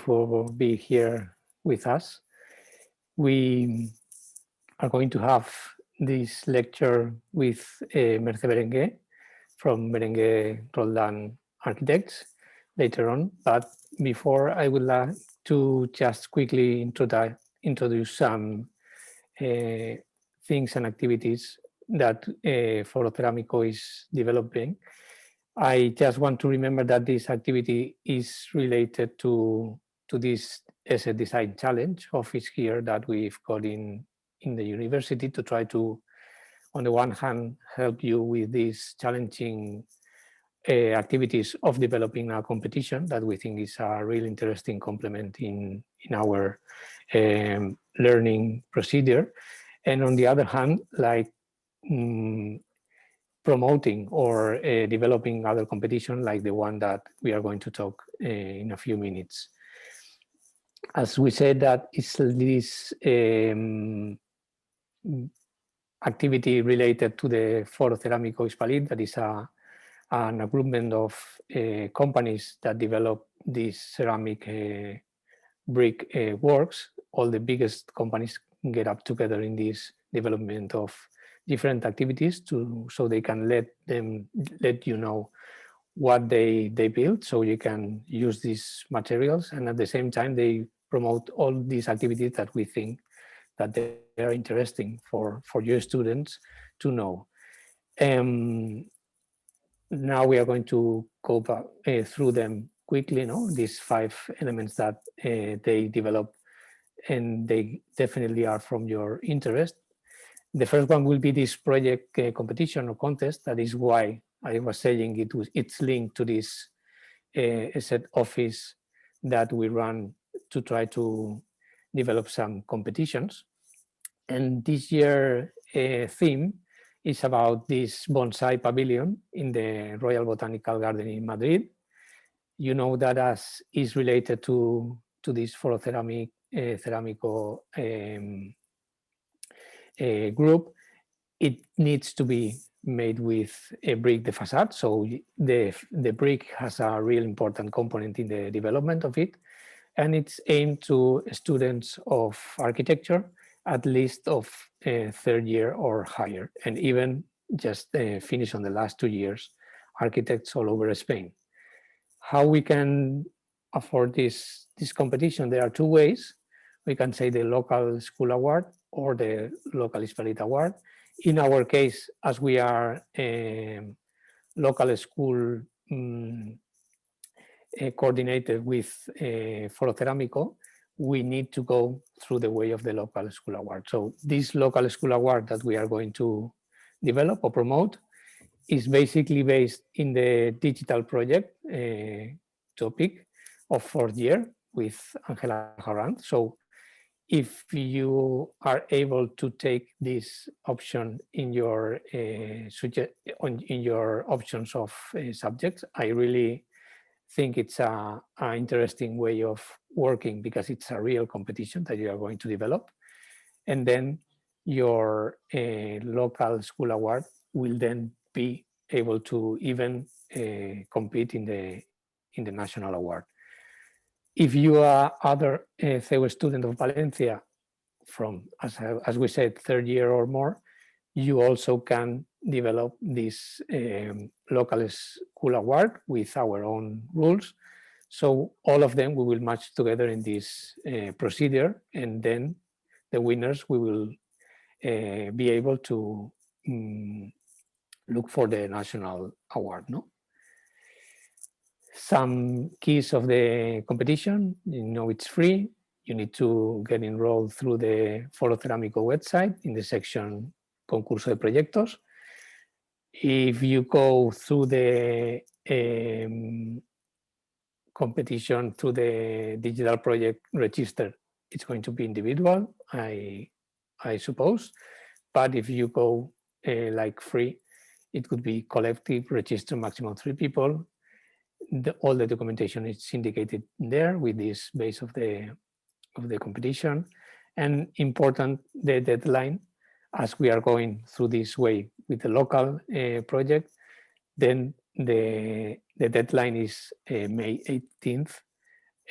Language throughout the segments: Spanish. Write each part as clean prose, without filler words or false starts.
for being here with us. We are going to have this lecture with Merce Berenguer from Berenguer Roldan Architects later on. But before, I would like to just quickly introduce some things and activities that Foro Cerámico is developing. I just want to remember that this activity is related to this asset design challenge office here that we've got in the university to try to, on the one hand, help you with these challenging activities of developing a competition that we think is a really interesting complement in our learning procedure. And on the other hand, like promoting or developing other competition like the one that we are going to talk in a few minutes. As we said, that is this activity related to the Foro Cerámico Hispalit, that is an groupment of companies that develop these ceramic brick works. All the biggest companies get up together in this development of different activities so they can let you know what they build, so you can use these materials, and at the same time they promote all these activities that we think that they are interesting for your students to know. Now we are going to go back, through them quickly, these 5 elements that they develop, and they definitely are from your interest. The first one will be this project competition or contest. That is why I was saying it's linked to this set office that we run to try to develop some competitions. And this year theme is about this bonsai pavilion in the Royal Botanical Garden in Madrid. You know that as is related to this Foro Cerámico group, it needs to be made with a brick de facade. So the brick has a real important component in the development of it. And it's aimed to students of architecture, at least of 3rd year or higher, and even just finish on the last 2 years, architects all over Spain. How we can afford this competition? There are 2 ways. We can say the local school award or the local Hispalit award. In our case, as we are local school coordinated with Foro Cerámico, we need to go through the way of the local school award. So this local school award that we are going to develop or promote is basically based in the digital project topic of 4th year with Angela Harand. So if you are able to take this option in your in your options of subjects, I really think it's an interesting way of working, because it's a real competition that you are going to develop. And then your local school award will then be able to even compete in the national award. If you are other CEU student of Valencia from, as we said, 3rd year or more, you also can develop this local school award with our own rules. So all of them we will match together in this procedure, and then the winners we will be able to look for the national award. Some keys of the competition: it's free. You need to get enrolled through the Foro Cerámico website in the section Concurso de Proyectos. If you go through the competition through the digital project register, it's going to be individual, I suppose. But if you go like free, it could be collective, register maximum 3 people. All the documentation is indicated there with this base of the competition. And important, the deadline, as we are going through this way with the local project, then the deadline is May 18th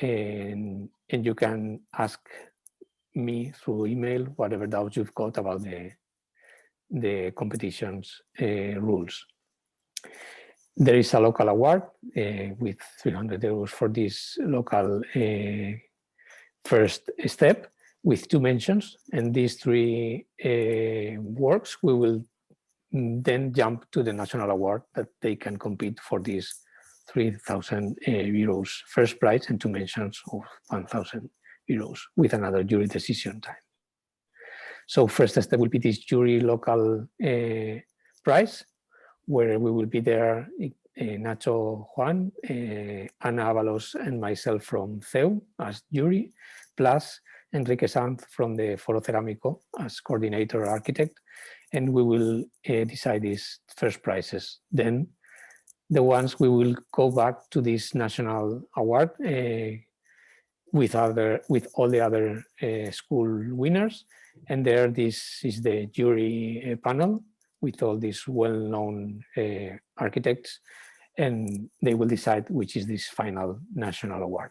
and you can ask me through email whatever doubts you've got about the competition's rules. There is a local award with 300 euros for this local first step with 2 mentions, and these 3 works we will then jump to the national award that they can compete for this 3,000 euros first prize and 2 mentions of 1,000 euros with another jury decision time. So first step will be this jury local prize, where we will be there, Nacho Juan, Ana Avalos and myself from CEU as jury, plus Enrique Sanz from the Foro Cerámico as coordinator architect, and we will decide these first prizes. Then the ones we will go back to this national award with all the other school winners, and there this is the jury panel with all these well-known architects, and they will decide which is this final national award.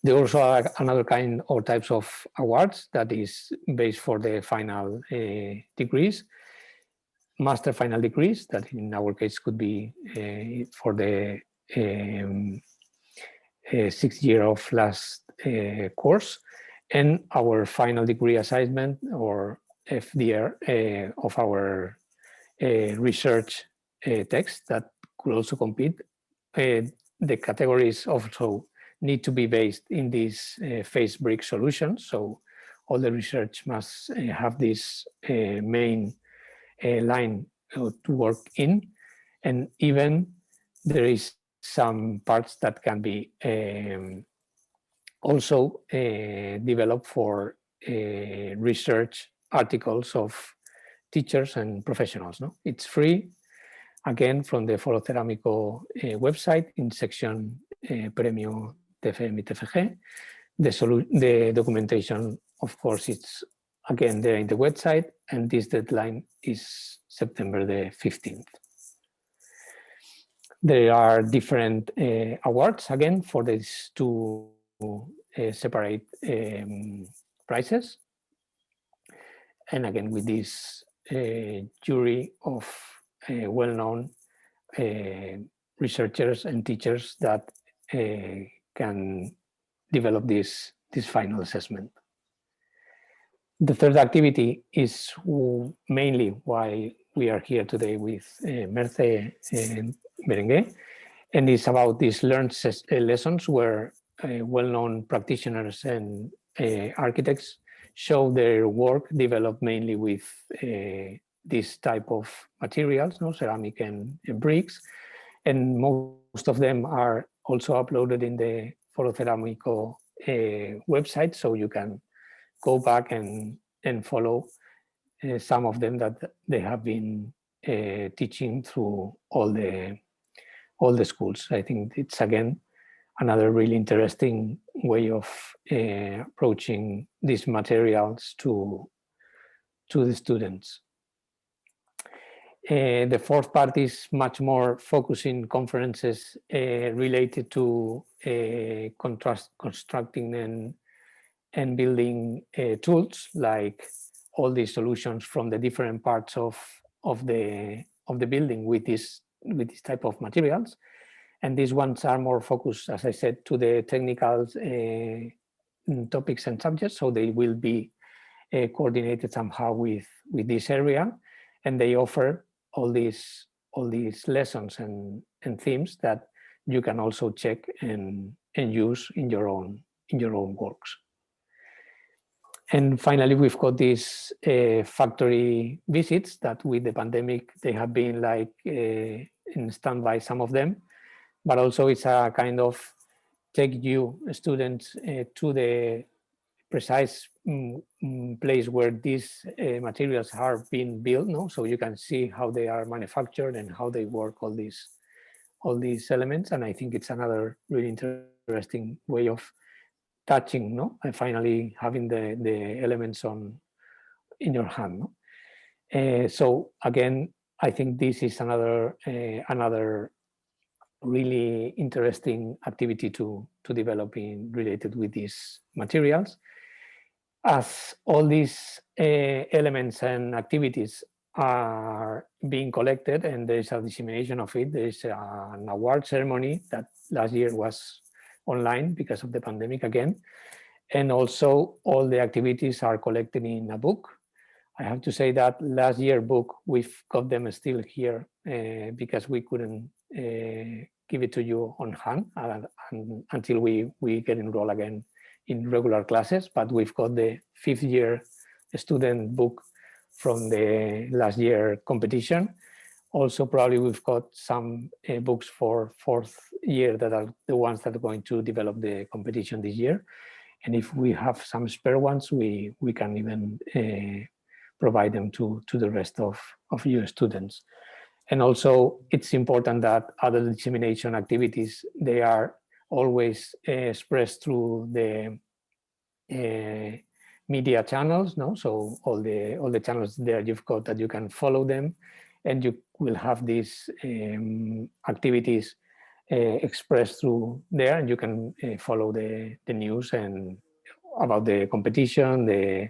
There also are another kind or types of awards that is based for the final degrees, master final degrees, that in our case could be for the 6th year of last course, and our final degree assignment or FDR of our research text that could also compete. The categories also need to be based in these phase brick solutions. So all the research must have this main line to work in. And even there is some parts that can be also developed for research articles of teachers and professionals. No? It's free, again, from the Foro Cerámico website in section Premio TFM TFG. The documentation, of course, it's again there in the website, and this deadline is September the 15th. There are different awards, again, for these 2 separate prizes. And again, with this jury of well-known researchers and teachers that can develop this final assessment. The third activity is mainly why we are here today with Merce Berenguer, and it's about these learned lessons where well-known practitioners and architects show their work developed mainly with this type of materials, no, ceramic and bricks, and most of them are also uploaded in the Foro Cerámico website, so you can go back and follow some of them that they have been teaching through all the schools. I think it's again another really interesting way of approaching these materials to the students. The fourth part is much more focusing conferences related to constructing and building tools, like all these solutions from the different parts of the building with this type of materials. And these ones are more focused, as I said, to the technical topics and subjects, so they will be coordinated somehow with this area, and they offer all these lessons and themes that you can also check and use in your own works. And finally, we've got these factory visits that with the pandemic, they have been like in standby, some of them, but also it's a kind of take you students to the precise place where these materials are being built, no? So you can see how they are manufactured and how they work, all these elements. And I think it's another really interesting way of touching, no? And finally having the elements in your hand, no? So again, I think this is another really interesting activity to develop in related with these materials. As all these elements and activities are being collected and there's a dissemination of it, there's an award ceremony that last year was online because of the pandemic again. And also all the activities are collected in a book. I have to say that last year book, we've got them still here because we couldn't give it to you on hand until we get enrolled again in regular classes, but we've got the 5th year student book from the last year competition. Also, probably we've got some books for 4th year that are the ones that are going to develop the competition this year. And if we have some spare ones, we can even provide them to the rest of your students. And also, it's important that other dissemination activities, they are always expressed through the media channels, no? So all the channels there you've got that you can follow them, and you will have these activities expressed through there, and you can follow the news and about the competition, the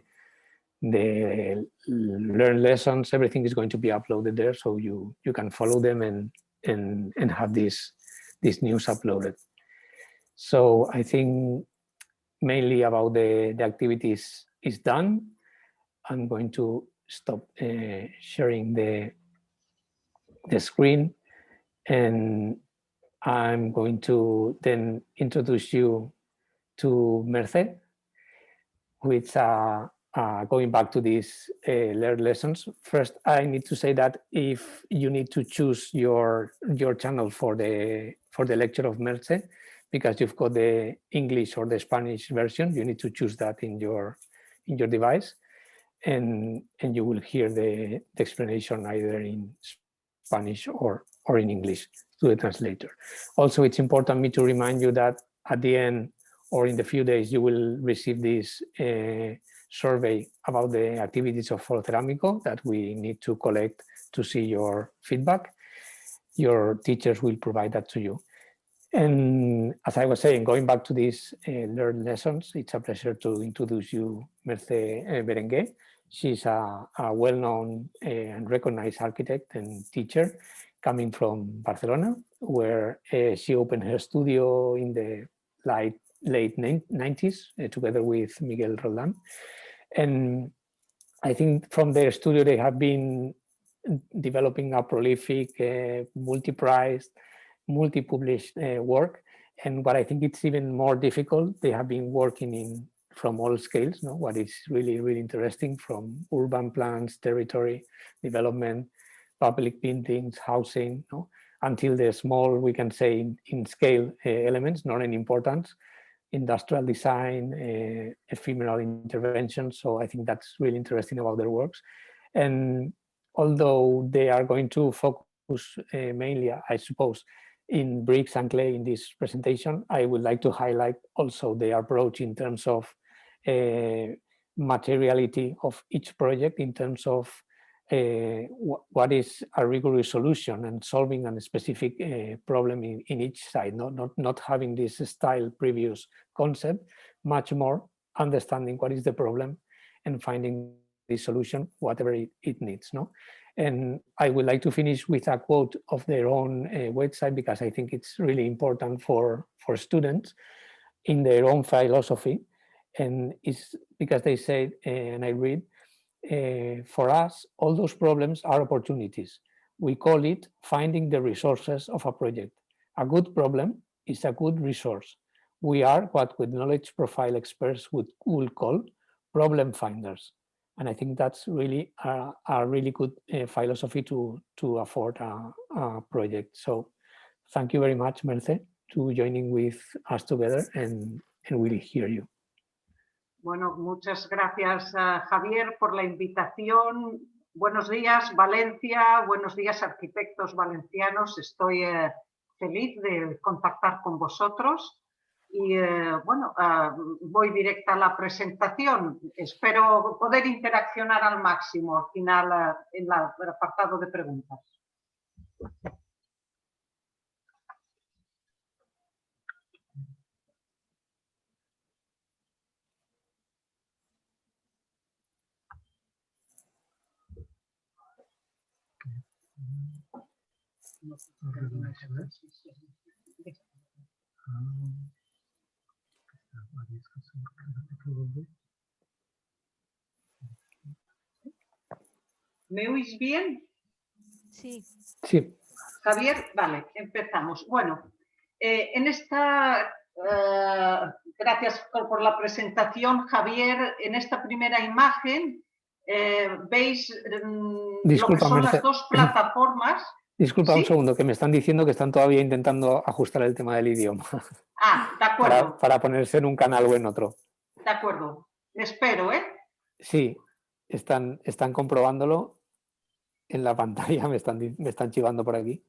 learn lessons, everything is going to be uploaded there, so you can follow them and have this news uploaded. So I think mainly about the activities is done. I'm going to stop sharing the screen, and I'm going to then introduce you to Mercè, which going back to these learned lessons. First, I need to say that if you need to choose your channel for the lecture of Mercè, because you've got the English or the Spanish version, you need to choose that in your device, and you will hear the explanation either in Spanish or in English to the translator. Also, it's important me to remind you that at the end or in the few days, you will receive this survey about the activities of Foro Cerámico that we need to collect to see your feedback. Your teachers will provide that to you. And as I was saying, going back to these learned lessons, it's a pleasure to introduce you Mercè Berenguer. She's a well-known and recognized architect and teacher coming from Barcelona, where she opened her studio in the late 90s together with Miguel Roldán. And I think from their studio, they have been developing a prolific, multi-priced, multi-published work. And what I think it's even more difficult, they have been working from all scales, no? What is really, really interesting, from urban plans, territory, development, public buildings, housing, no? Until the small, we can say, in scale elements, not in importance, industrial design, ephemeral intervention. So I think that's really interesting about their works. And although they are going to focus mainly, I suppose, in bricks and clay in this presentation, I would like to highlight also their approach in terms of materiality of each project, in terms of what is a rigorous solution and solving a specific problem in each side, not having this style previous concept, much more understanding what is the problem and finding the solution, whatever it needs. No? And I would like to finish with a quote of their own website, because I think it's really important for students in their own philosophy. And it's because they say, and I read, for us, all those problems are opportunities. We call it finding the resources of a project. A good problem is a good resource. We are what with knowledge profile experts would call problem finders. And I think that's really a really good philosophy to afford a project. So thank you very much, Mercè, to joining with us together, and we'll hear you. Bueno, muchas gracias, Javier, por la invitación. Buenos días, Valencia. Buenos días, arquitectos valencianos. Estoy feliz de contactar con vosotros. Y bueno, voy directa a la presentación. Espero poder interaccionar al máximo al final en el apartado de preguntas. ¿Me oís bien? Sí. Sí. Javier, vale, empezamos. Bueno, en esta, gracias por la presentación, Javier. En esta primera imagen veis lo que son las dos plataformas. Disculpa, ¿Sí? un segundo, que me están diciendo que están todavía intentando ajustar el tema del idioma. Ah, de acuerdo. Para ponerse en un canal o en otro. De acuerdo. Me espero, ¿eh? Sí, están comprobándolo en la pantalla, me están chivando por aquí.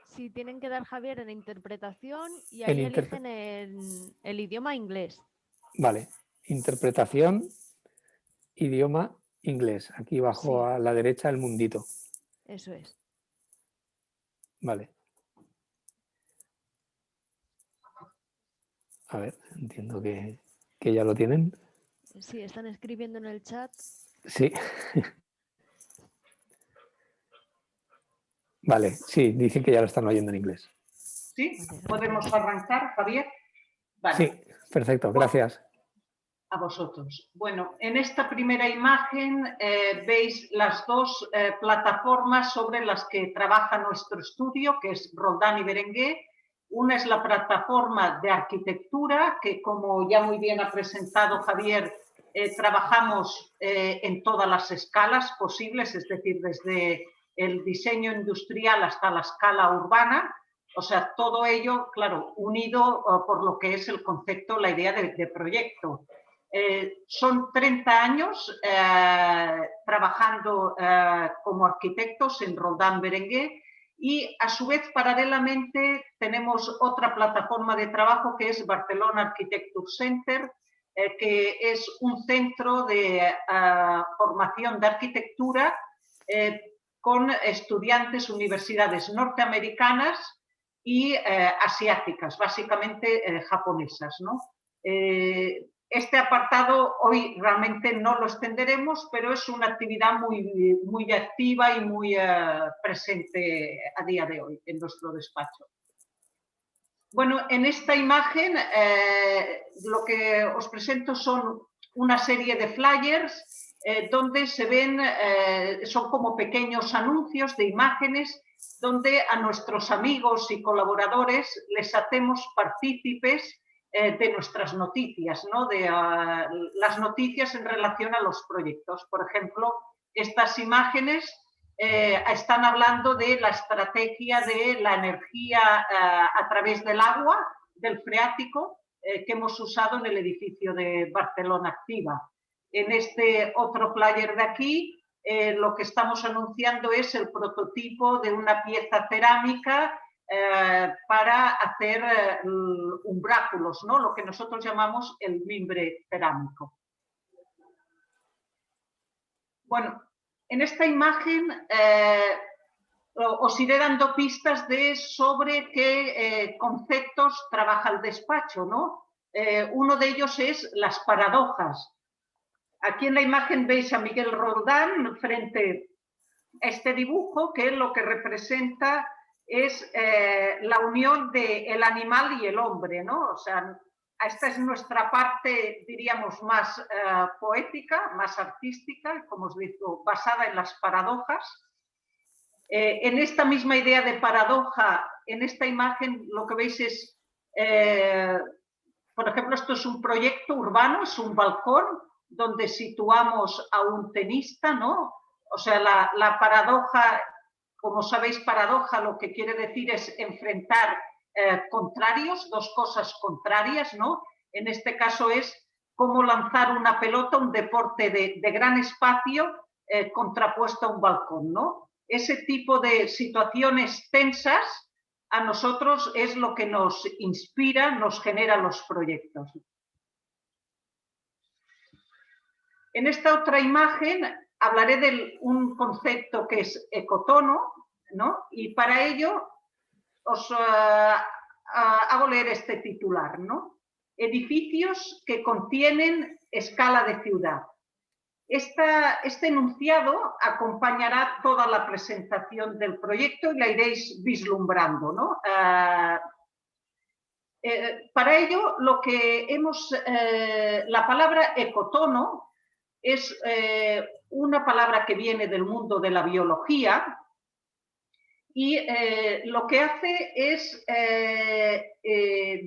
Sí, tienen que dar, Javier, en interpretación y ahí eligen el idioma inglés. Vale, interpretación, idioma inglés. Aquí abajo Sí. a la derecha el mundito. Eso es. Vale. A ver, entiendo que ya lo tienen. Sí, están escribiendo en el chat. Sí. Vale, sí, dicen que ya lo están oyendo en inglés. ¿Sí? ¿Podemos arrancar, Javier? Vale. Sí, perfecto, gracias. A vosotros. Bueno, en esta primera imagen veis las dos plataformas sobre las que trabaja nuestro estudio, que es Roldán y Berenguer. Una es la plataforma de arquitectura, que como ya muy bien ha presentado Javier, trabajamos en todas las escalas posibles, es decir, desde el diseño industrial hasta la escala urbana. O sea, todo ello, claro, unido por lo que es el concepto, la idea de proyecto. Son 30 años trabajando como arquitectos en Roldán Berenguer y a su vez paralelamente tenemos otra plataforma de trabajo que es Barcelona Architecture Center, que es un centro de formación de arquitectura con estudiantes, universidades norteamericanas y asiáticas, básicamente japonesas, ¿no? Este apartado hoy realmente no lo extenderemos, pero es una actividad muy activa y muy presente a día de hoy en nuestro despacho. Bueno, en esta imagen lo que os presento son una serie de flyers donde se ven, son como pequeños anuncios de imágenes donde a nuestros amigos y colaboradores les hacemos partícipes de nuestras noticias, ¿no? De las noticias en relación a los proyectos. Por ejemplo, estas imágenes están hablando de la estrategia de la energía a través del agua, del freático, que hemos usado en el edificio de Barcelona Activa. En este otro flyer de aquí, lo que estamos anunciando es el prototipo de una pieza cerámica para hacer umbráculos, ¿no? Lo que nosotros llamamos el mimbre cerámico. Bueno, en esta imagen os iré dando pistas sobre qué conceptos trabaja el despacho, ¿no? Uno de ellos es las paradojas. Aquí en la imagen veis a Miguel Roldán frente a este dibujo que lo que representa es la unión del animal y el hombre, ¿no? O sea, esta es nuestra parte, diríamos, más poética, más artística, como os digo, basada en las paradojas. En esta misma idea de paradoja, en esta imagen lo que veis es, por ejemplo, esto es un proyecto urbano, es un balcón donde situamos a un tenista, ¿no? O sea, la paradoja, como sabéis, paradoja lo que quiere decir es enfrentar contrarios, dos cosas contrarias, ¿no? En este caso es cómo lanzar una pelota, un deporte de gran espacio contrapuesto a un balcón, ¿no? Ese tipo de situaciones tensas a nosotros es lo que nos inspira, nos genera los proyectos. En esta otra imagen hablaré de un concepto que es ecotono, ¿no? Y para ello os hago leer este titular, ¿no? Edificios que contienen escala de ciudad. Este enunciado acompañará toda la presentación del proyecto y la iréis vislumbrando, ¿no? Para ello, lo que la palabra ecotono es una palabra que viene del mundo de la biología y lo que hace es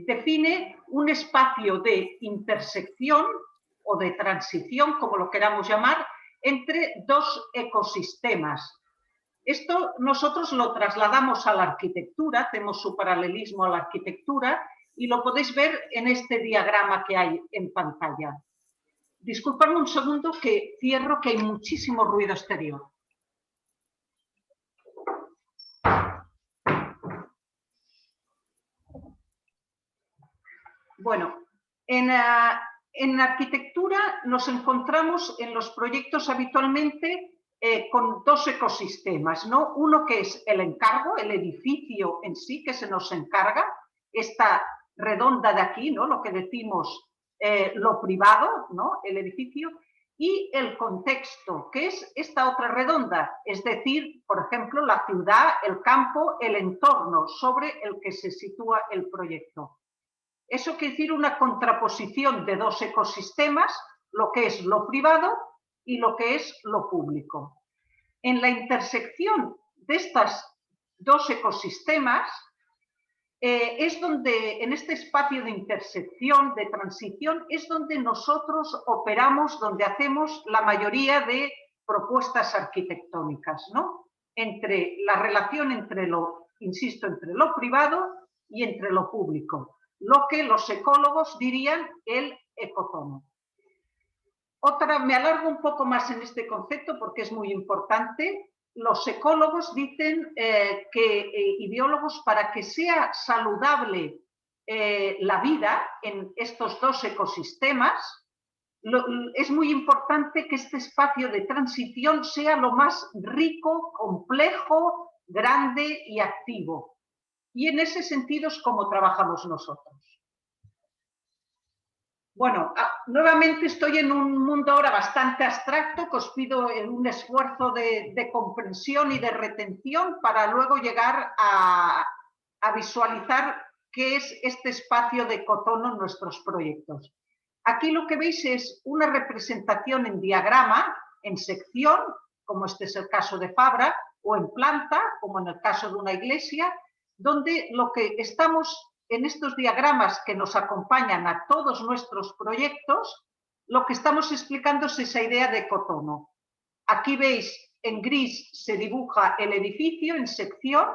define un espacio de intersección o de transición, como lo queramos llamar, entre dos ecosistemas. Esto nosotros lo trasladamos a la arquitectura, hacemos su paralelismo a la arquitectura y lo podéis ver en este diagrama que hay en pantalla. Disculpadme un segundo que cierro, que hay muchísimo ruido exterior. Bueno, en arquitectura nos encontramos en los proyectos habitualmente con dos ecosistemas, ¿no? Uno que es el encargo, el edificio en sí que se nos encarga, esta redonda de aquí, ¿no? Lo que decimos lo privado, ¿no? El edificio, y el contexto, que es esta otra redonda, es decir, por ejemplo, la ciudad, el campo, el entorno sobre el que se sitúa el proyecto. Eso quiere decir una contraposición de dos ecosistemas, lo que es lo privado y lo que es lo público. En la intersección de estos dos ecosistemas es donde, en este espacio de intersección, de transición, es donde nosotros operamos, donde hacemos la mayoría de propuestas arquitectónicas, ¿no? Entre la relación entre insisto, entre lo privado y entre lo público. Lo que los ecólogos dirían el ecotono. Me alargo un poco más en este concepto porque es muy importante. Los ecólogos dicen y biólogos, para que sea saludable la vida en estos dos ecosistemas, es muy importante que este espacio de transición sea lo más rico, complejo, grande y activo. Y en ese sentido es como trabajamos nosotros. Bueno, nuevamente estoy en un mundo ahora bastante abstracto, que os pido un esfuerzo de comprensión y de retención para luego llegar a visualizar qué es este espacio de ecotono en nuestros proyectos. Aquí lo que veis es una representación en diagrama, en sección, como este es el caso de Fabra, o en planta, como en el caso de una iglesia, donde lo que estamos en estos diagramas que nos acompañan a todos nuestros proyectos, lo que estamos explicando es esa idea de ecotono. Aquí veis, en gris se dibuja el edificio en sección,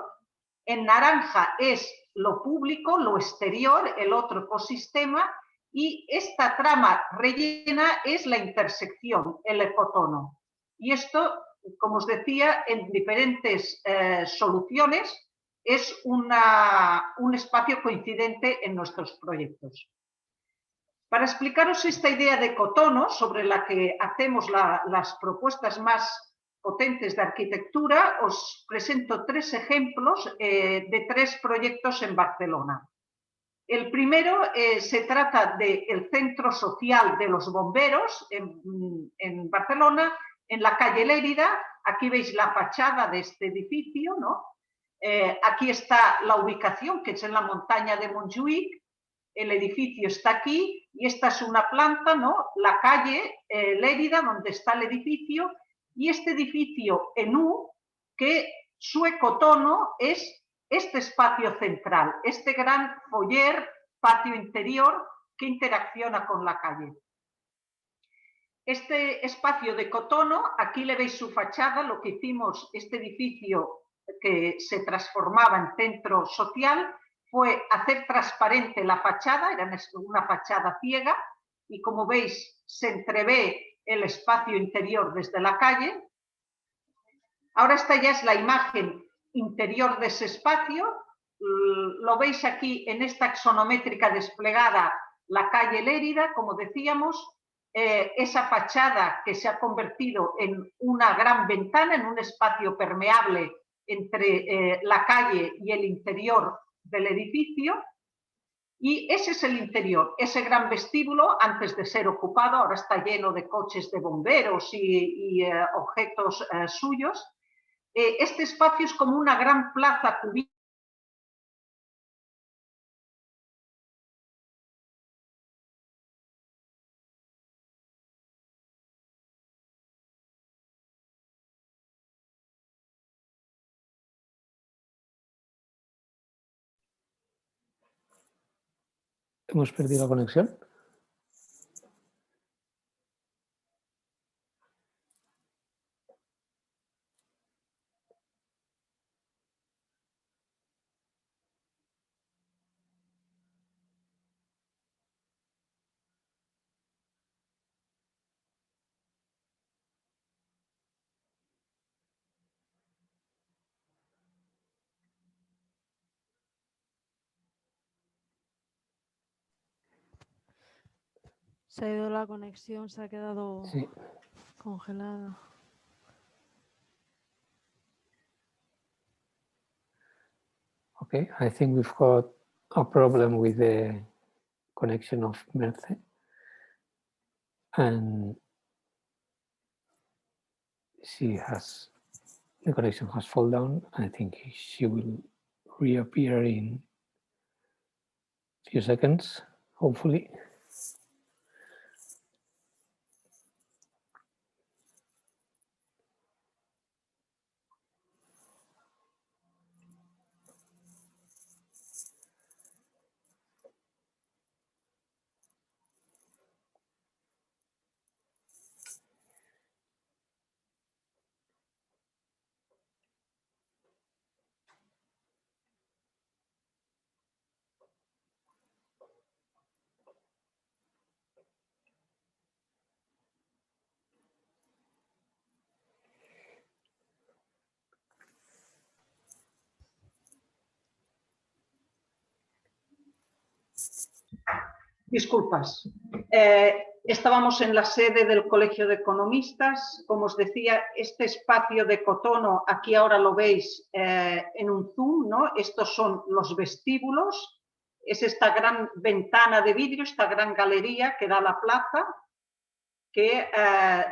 en naranja es lo público, lo exterior, el otro ecosistema, y esta trama rellena es la intersección, el ecotono. Y esto, como os decía, en diferentes soluciones, es un espacio coincidente en nuestros proyectos. Para explicaros esta idea de ecotono, sobre la que hacemos las propuestas más potentes de arquitectura, os presento tres ejemplos de tres proyectos en Barcelona. El primero se trata del Centro Social de los Bomberos en Barcelona, en la calle Lérida. Aquí veis la fachada de este edificio, ¿no? Aquí está la ubicación, que es en la montaña de Montjuïc. El edificio está aquí y esta es una planta, ¿no? La calle Lérida, donde está el edificio, y este edificio en U, que su ecotono es este espacio central, este gran foyer, patio interior, que interacciona con la calle. Este espacio de ecotono, aquí le veis su fachada, lo que hicimos, este edificio que se transformaba en centro social, fue hacer transparente la fachada, era una fachada ciega, y como veis se entrevé el espacio interior desde la calle. Ahora esta ya es la imagen interior de ese espacio, lo veis aquí en esta axonométrica desplegada, la calle Lérida, como decíamos, esa fachada que se ha convertido en una gran ventana, en un espacio permeable entre la calle y el interior del edificio. Y ese es el interior, ese gran vestíbulo, antes de ser ocupado, ahora está lleno de coches de bomberos y objetos suyos. Este espacio es como una gran plaza cubierta. Hemos perdido la conexión. Se ha ido la conexión, se ha quedado Sí. congelada. Okay, I think we've got a problem with the connection of Merce, and the connection has fallen down. I think she will reappear in a few seconds, hopefully. Disculpas. Estábamos en la sede del Colegio de Economistas. Como os decía, este espacio de Cotono, aquí ahora lo veis en un zoom, ¿no? Estos son los vestíbulos. Es esta gran ventana de vidrio, esta gran galería que da a la plaza,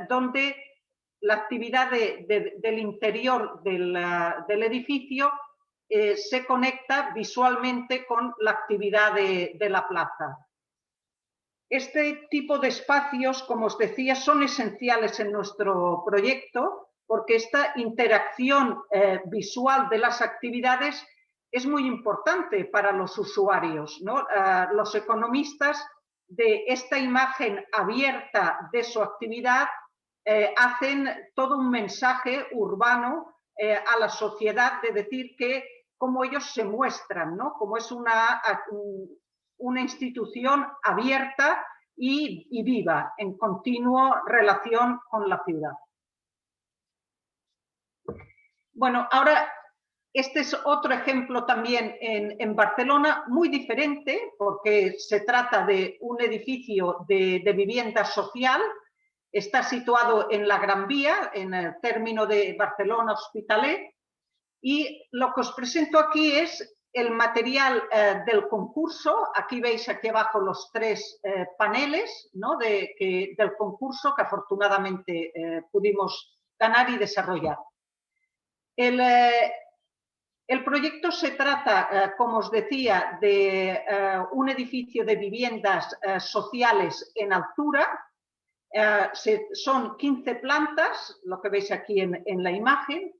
donde la actividad del interior del edificio se conecta visualmente con la actividad de la plaza. Este tipo de espacios, como os decía, son esenciales en nuestro proyecto porque esta interacción visual de las actividades es muy importante para los usuarios, ¿no? Los economistas de esta imagen abierta de su actividad hacen todo un mensaje urbano a la sociedad de decir que cómo ellos se muestran, ¿no? Como es una institución abierta y viva, en continua relación con la ciudad. Bueno, ahora este es otro ejemplo también en Barcelona, muy diferente, porque se trata de un edificio de vivienda social. Está situado en la Gran Vía, en el término de Barcelona-Hospitalet, y lo que os presento aquí es el material del concurso. Aquí veis aquí abajo los tres paneles, ¿no? del concurso que afortunadamente pudimos ganar y desarrollar. El proyecto se trata, como os decía, de un edificio de viviendas sociales en altura. Son 15 plantas, lo que veis aquí en la imagen,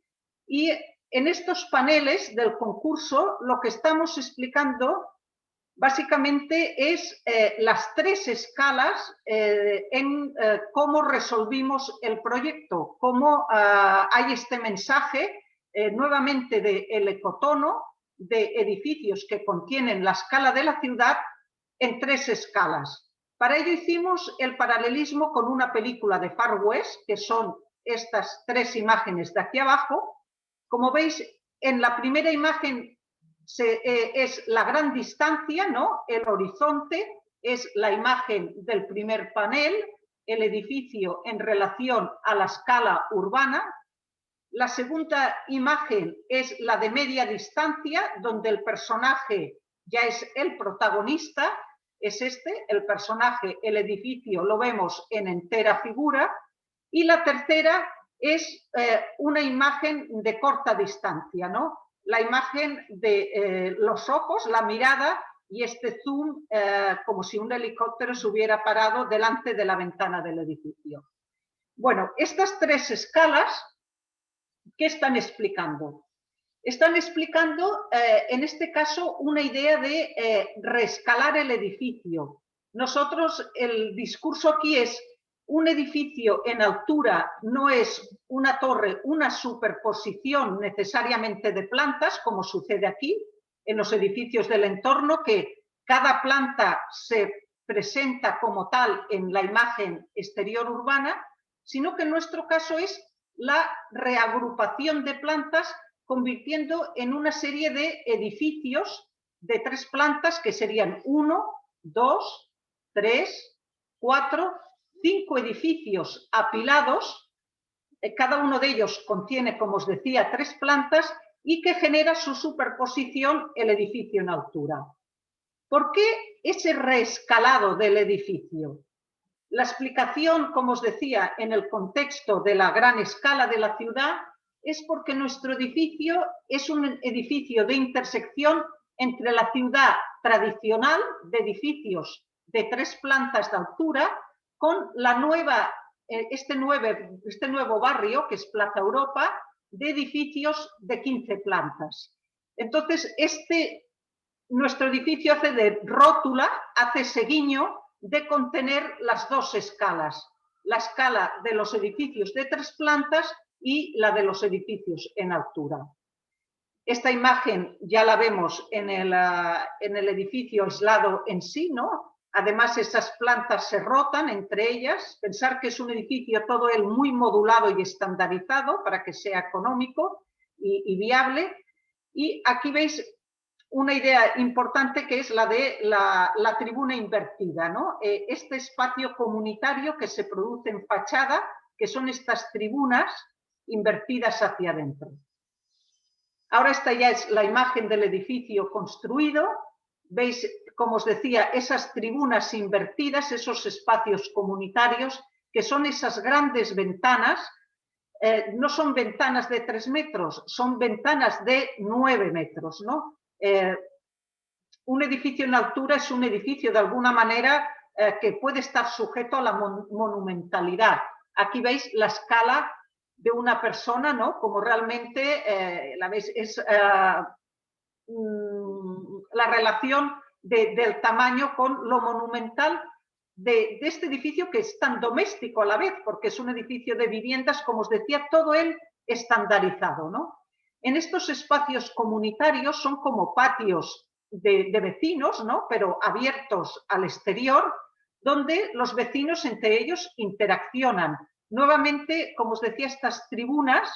y en estos paneles del concurso lo que estamos explicando básicamente es las tres escalas en cómo resolvimos el proyecto, cómo hay este mensaje nuevamente del ecotono, de edificios que contienen la escala de la ciudad en tres escalas. Para ello hicimos el paralelismo con una película de Far West, que son estas tres imágenes de aquí abajo. Como veis, en la primera imagen es la gran distancia, ¿no? El horizonte es la imagen del primer panel, el edificio en relación a la escala urbana. La segunda imagen es la de media distancia, donde el personaje ya es el protagonista, es este, el personaje, el edificio lo vemos en entera figura, y la tercera es una imagen de corta distancia, ¿no? La imagen de los ojos, la mirada y este zoom como si un helicóptero se hubiera parado delante de la ventana del edificio. Bueno, estas tres escalas, ¿qué están explicando? Están explicando, en este caso, una idea de reescalar el edificio. Nosotros, el discurso aquí es un edificio en altura no es una torre, una superposición necesariamente de plantas, como sucede aquí en los edificios del entorno, que cada planta se presenta como tal en la imagen exterior urbana, sino que en nuestro caso es la reagrupación de plantas convirtiendo en una serie de edificios de 3 plantas que serían 1, 2, 3, 4, 5 edificios apilados. Cada uno de ellos contiene, como os decía, 3 plantas y que genera su superposición el edificio en altura. ¿Por qué ese reescalado del edificio? La explicación, como os decía, en el contexto de la gran escala de la ciudad es porque nuestro edificio es un edificio de intersección entre la ciudad tradicional de edificios de 3 plantas de altura con la nueva, este nuevo barrio, que es Plaza Europa, de edificios de 15 plantas. Entonces, nuestro edificio hace de rótula, hace ese guiño de contener las 2 escalas, la escala de los edificios de 3 plantas y la de los edificios en altura. Esta imagen ya la vemos en el edificio aislado en sí, ¿no? Además, esas plantas se rotan entre ellas. Pensar que es un edificio todo él muy modulado y estandarizado para que sea económico y viable. Y aquí veis una idea importante que es la de la tribuna invertida, ¿no? Este espacio comunitario que se produce en fachada, que son estas tribunas invertidas hacia adentro. Ahora esta ya es la imagen del edificio construido. Veis, como os decía, esas tribunas invertidas, esos espacios comunitarios, que son esas grandes ventanas. No son ventanas de 3 metros, son ventanas de 9 metros, ¿no? Un edificio en altura es un edificio de alguna manera que puede estar sujeto a la monumentalidad. Aquí veis la escala de una persona, ¿no? Como realmente, la veis, es la relación del tamaño con lo monumental de este edificio, que es tan doméstico a la vez, porque es un edificio de viviendas, como os decía, todo él estandarizado, ¿no? En estos espacios comunitarios son como patios de vecinos, ¿no? Pero abiertos al exterior, donde los vecinos entre ellos interaccionan. Nuevamente, como os decía, estas tribunas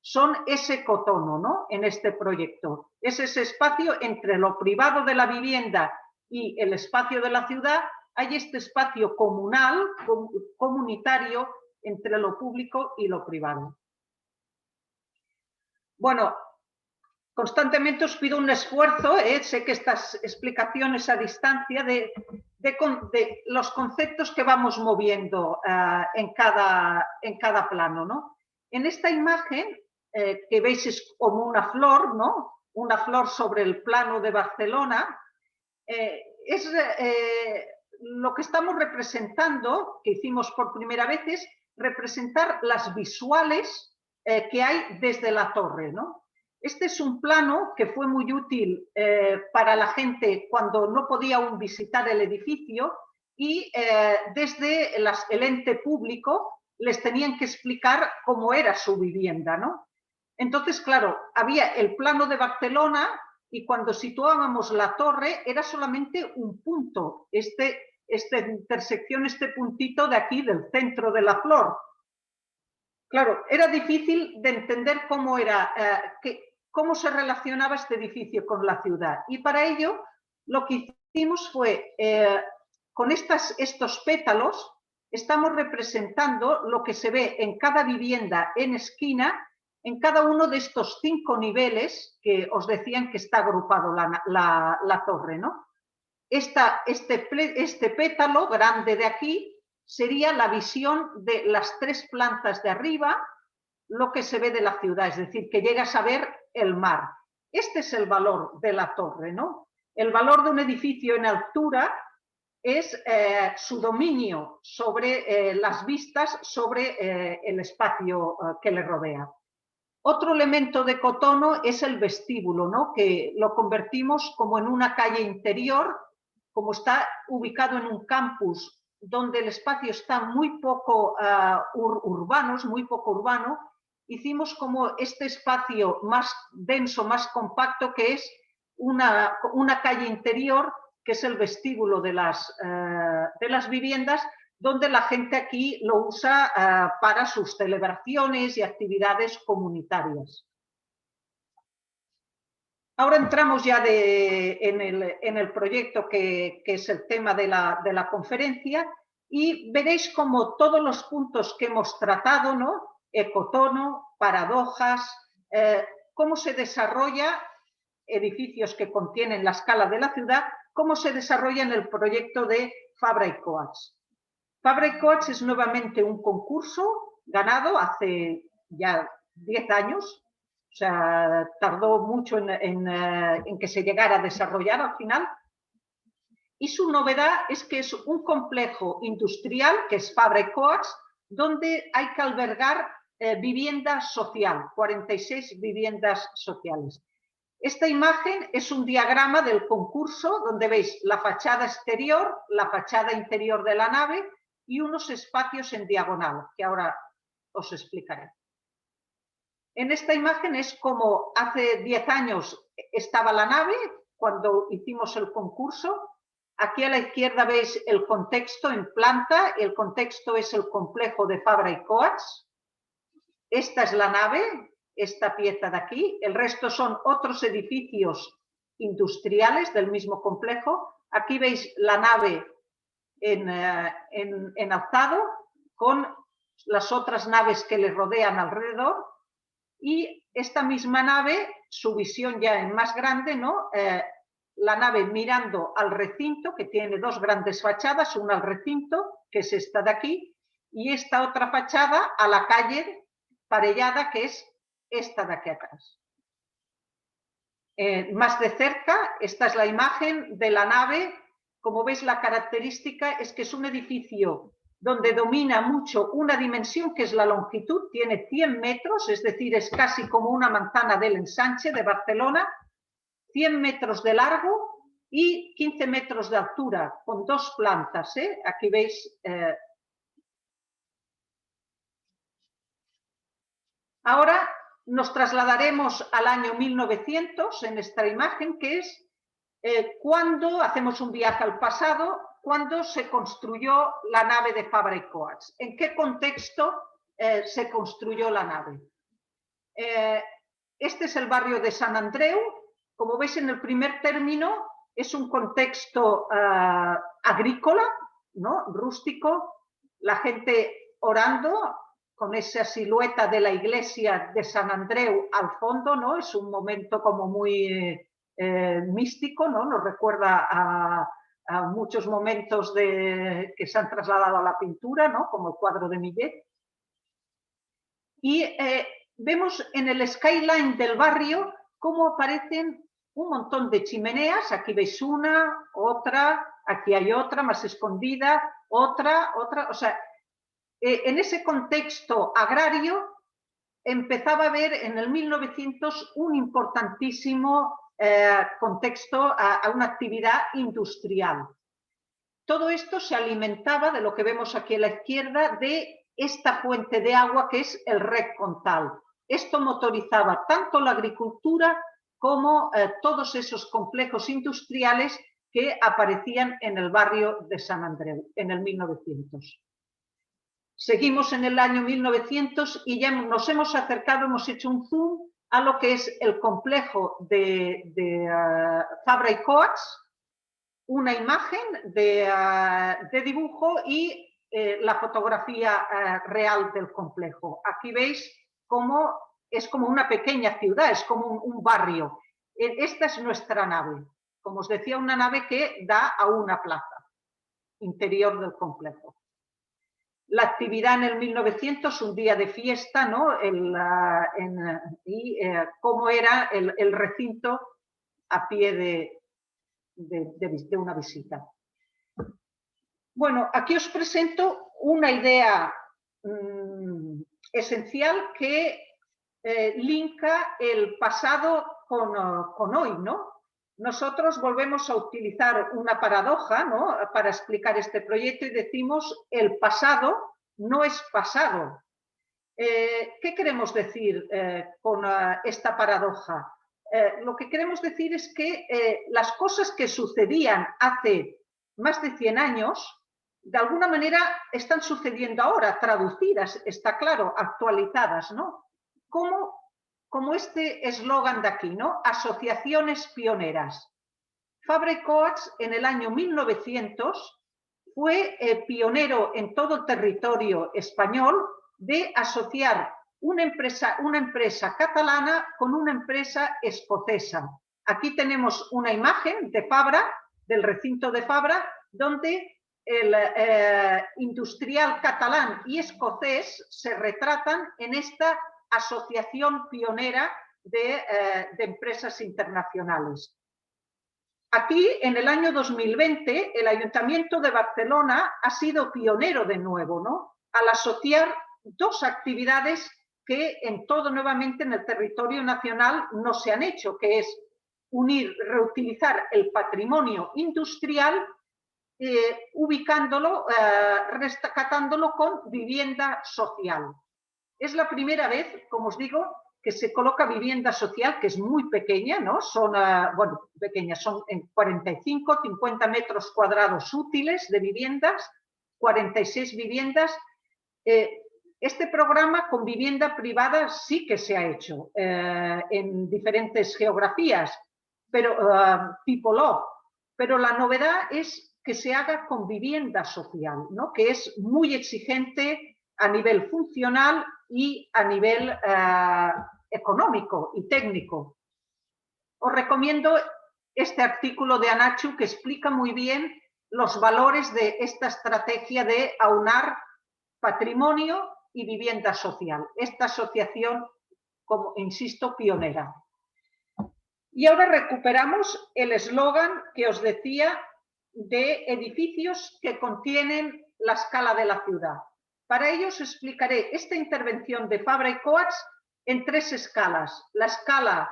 son ese ecotono, ¿no? En este proyecto. Es ese espacio entre lo privado de la vivienda y el espacio de la ciudad. Hay este espacio comunal, comunitario, entre lo público y lo privado. Bueno, constantemente os pido un esfuerzo, sé que estas explicaciones a distancia de los conceptos que vamos moviendo en cada plano, ¿no? En esta imagen, que veis es como una flor, ¿no? Una flor sobre el plano de Barcelona, es lo que estamos representando, que hicimos por primera vez, es representar las visuales que hay desde la torre, ¿no? Este es un plano que fue muy útil para la gente cuando no podía aún visitar el edificio y desde el ente público les tenían que explicar cómo era su vivienda, ¿no? Entonces, claro, había el plano de Barcelona y cuando situábamos la torre era solamente un punto, esta intersección, este puntito de aquí del centro de la flor. Claro, era difícil de entender cómo era, cómo se relacionaba este edificio con la ciudad. Y para ello lo que hicimos fue, con estos pétalos, estamos representando lo que se ve en cada vivienda en esquina en cada uno de estos 5 niveles que os decían que está agrupado la torre, ¿no? Este pétalo grande de aquí sería la visión de las 3 plantas de arriba, lo que se ve de la ciudad, es decir, que llegas a ver el mar. Este es el valor de la torre, ¿no? El valor de un edificio en altura es su dominio sobre las vistas, sobre el espacio que le rodea. Otro elemento de Cotono es el vestíbulo, ¿no? Que lo convertimos como en una calle interior, como está ubicado en un campus donde el espacio está muy poco urbano, hicimos como este espacio más denso, más compacto, que es una calle interior, que es el vestíbulo de las viviendas, donde la gente aquí lo usa para sus celebraciones y actividades comunitarias. Ahora entramos ya en el proyecto que es el tema de la conferencia, y veréis como todos los puntos que hemos tratado, ¿no? Ecotono, paradojas, cómo se desarrolla edificios que contienen la escala de la ciudad, cómo se desarrolla en el proyecto de Fabra y Coats. Fabra y Coats es nuevamente un concurso ganado hace ya 10 años, o sea, tardó mucho en que se llegara a desarrollar al final. Y su novedad es que es un complejo industrial, que es Fabra y Coats, donde hay que albergar vivienda social, 46 viviendas sociales. Esta imagen es un diagrama del concurso donde veis la fachada exterior, la fachada interior de la nave y unos espacios en diagonal, que ahora os explicaré. En esta imagen es como hace 10 años estaba la nave, cuando hicimos el concurso. Aquí a la izquierda veis el contexto en planta, el contexto es el complejo de Fabra y Coats. Esta es la nave, esta pieza de aquí, el resto son otros edificios industriales del mismo complejo. Aquí veis la nave en alzado con las otras naves que le rodean alrededor, y esta misma nave, su visión ya en más grande, ¿no? La nave mirando al recinto, que tiene 2 grandes fachadas, una al recinto, que es esta de aquí, y esta otra fachada a la calle parellada, que es esta de aquí atrás. Más de cerca, esta es la imagen de la nave. Como veis, la característica es que es un edificio donde domina mucho una dimensión, que es la longitud, tiene 100 metros, es decir, es casi como una manzana del ensanche de Barcelona, 100 metros de largo y 15 metros de altura, con 2 plantas. Aquí veis. Ahora nos trasladaremos al año 1900 en esta imagen, que es cuando hacemos un viaje al pasado, cuando se construyó la nave de Fabra y Coats. ¿En qué contexto se construyó la nave? Este es el barrio de Sant Andreu. Como veis, en el primer término es un contexto agrícola, ¿no? Rústico, la gente orando con esa silueta de la iglesia de Sant Andreu al fondo, ¿no? Es un momento como muy místico, ¿no? Nos recuerda a muchos momentos que se han trasladado a la pintura, ¿no? Como el cuadro de Millet. Y vemos en el skyline del barrio cómo aparecen un montón de chimeneas. Aquí veis una, otra, aquí hay otra más escondida, otra. O sea, en ese contexto agrario empezaba a haber en el 1900 un importantísimo contexto a una actividad industrial. Todo esto se alimentaba de lo que vemos aquí a la izquierda, de esta fuente de agua que es el Rec Comtal. Esto motorizaba tanto la agricultura como todos esos complejos industriales que aparecían en el barrio de Sant Andreu en el 1900. Seguimos en el año 1900 y ya nos hemos acercado, hemos hecho un zoom a lo que es el complejo de Fabra y Coats, una imagen de dibujo y la fotografía real del complejo. Aquí veis cómo es como una pequeña ciudad, es como un barrio. Esta es nuestra nave, como os decía, una nave que da a una plaza interior del complejo. La actividad en el 1900, un día de fiesta, ¿no? Cómo era el recinto a pie de una visita. Bueno, aquí os presento una idea esencial que linka el pasado con hoy, ¿no? Nosotros volvemos a utilizar una paradoja, ¿no?, para explicar este proyecto y decimos el pasado no es pasado. ¿Qué queremos decir con esta paradoja? Lo que queremos decir es que las cosas que sucedían hace más de 100 años, de alguna manera están sucediendo ahora, traducidas, está claro, actualizadas, ¿no? Como este eslogan de aquí, ¿no? Asociaciones pioneras. Fabra Coats en el año 1900 fue pionero en todo el territorio español de asociar una empresa catalana con una empresa escocesa. Aquí tenemos una imagen de Fabra, del recinto de Fabra, donde el industrial catalán y escocés se retratan en esta asociación pionera de empresas internacionales. Aquí, en el año 2020, el Ayuntamiento de Barcelona ha sido pionero de nuevo, ¿no?, al asociar dos actividades que nuevamente en el territorio nacional no se han hecho, que es reutilizar el patrimonio industrial, ubicándolo, rescatándolo con vivienda social. Es la primera vez, como os digo, que se coloca vivienda social, que es muy pequeña, ¿no? Son, bueno, pequeñas, son en 45, 50 metros cuadrados útiles de viviendas, 46 viviendas. Este programa con vivienda privada sí que se ha hecho en diferentes geografías, pero tipo LOF, pero la novedad es que se haga con vivienda social, ¿no?, que es muy exigente a nivel funcional y a nivel económico y técnico. Os recomiendo este artículo de Anachu que explica muy bien los valores de esta estrategia de aunar patrimonio y vivienda social. Esta asociación, como insisto, pionera. Y ahora recuperamos el eslogan que os decía de edificios que contienen la escala de la ciudad. Para ello os explicaré esta intervención de Fabra Coats en tres escalas. La escala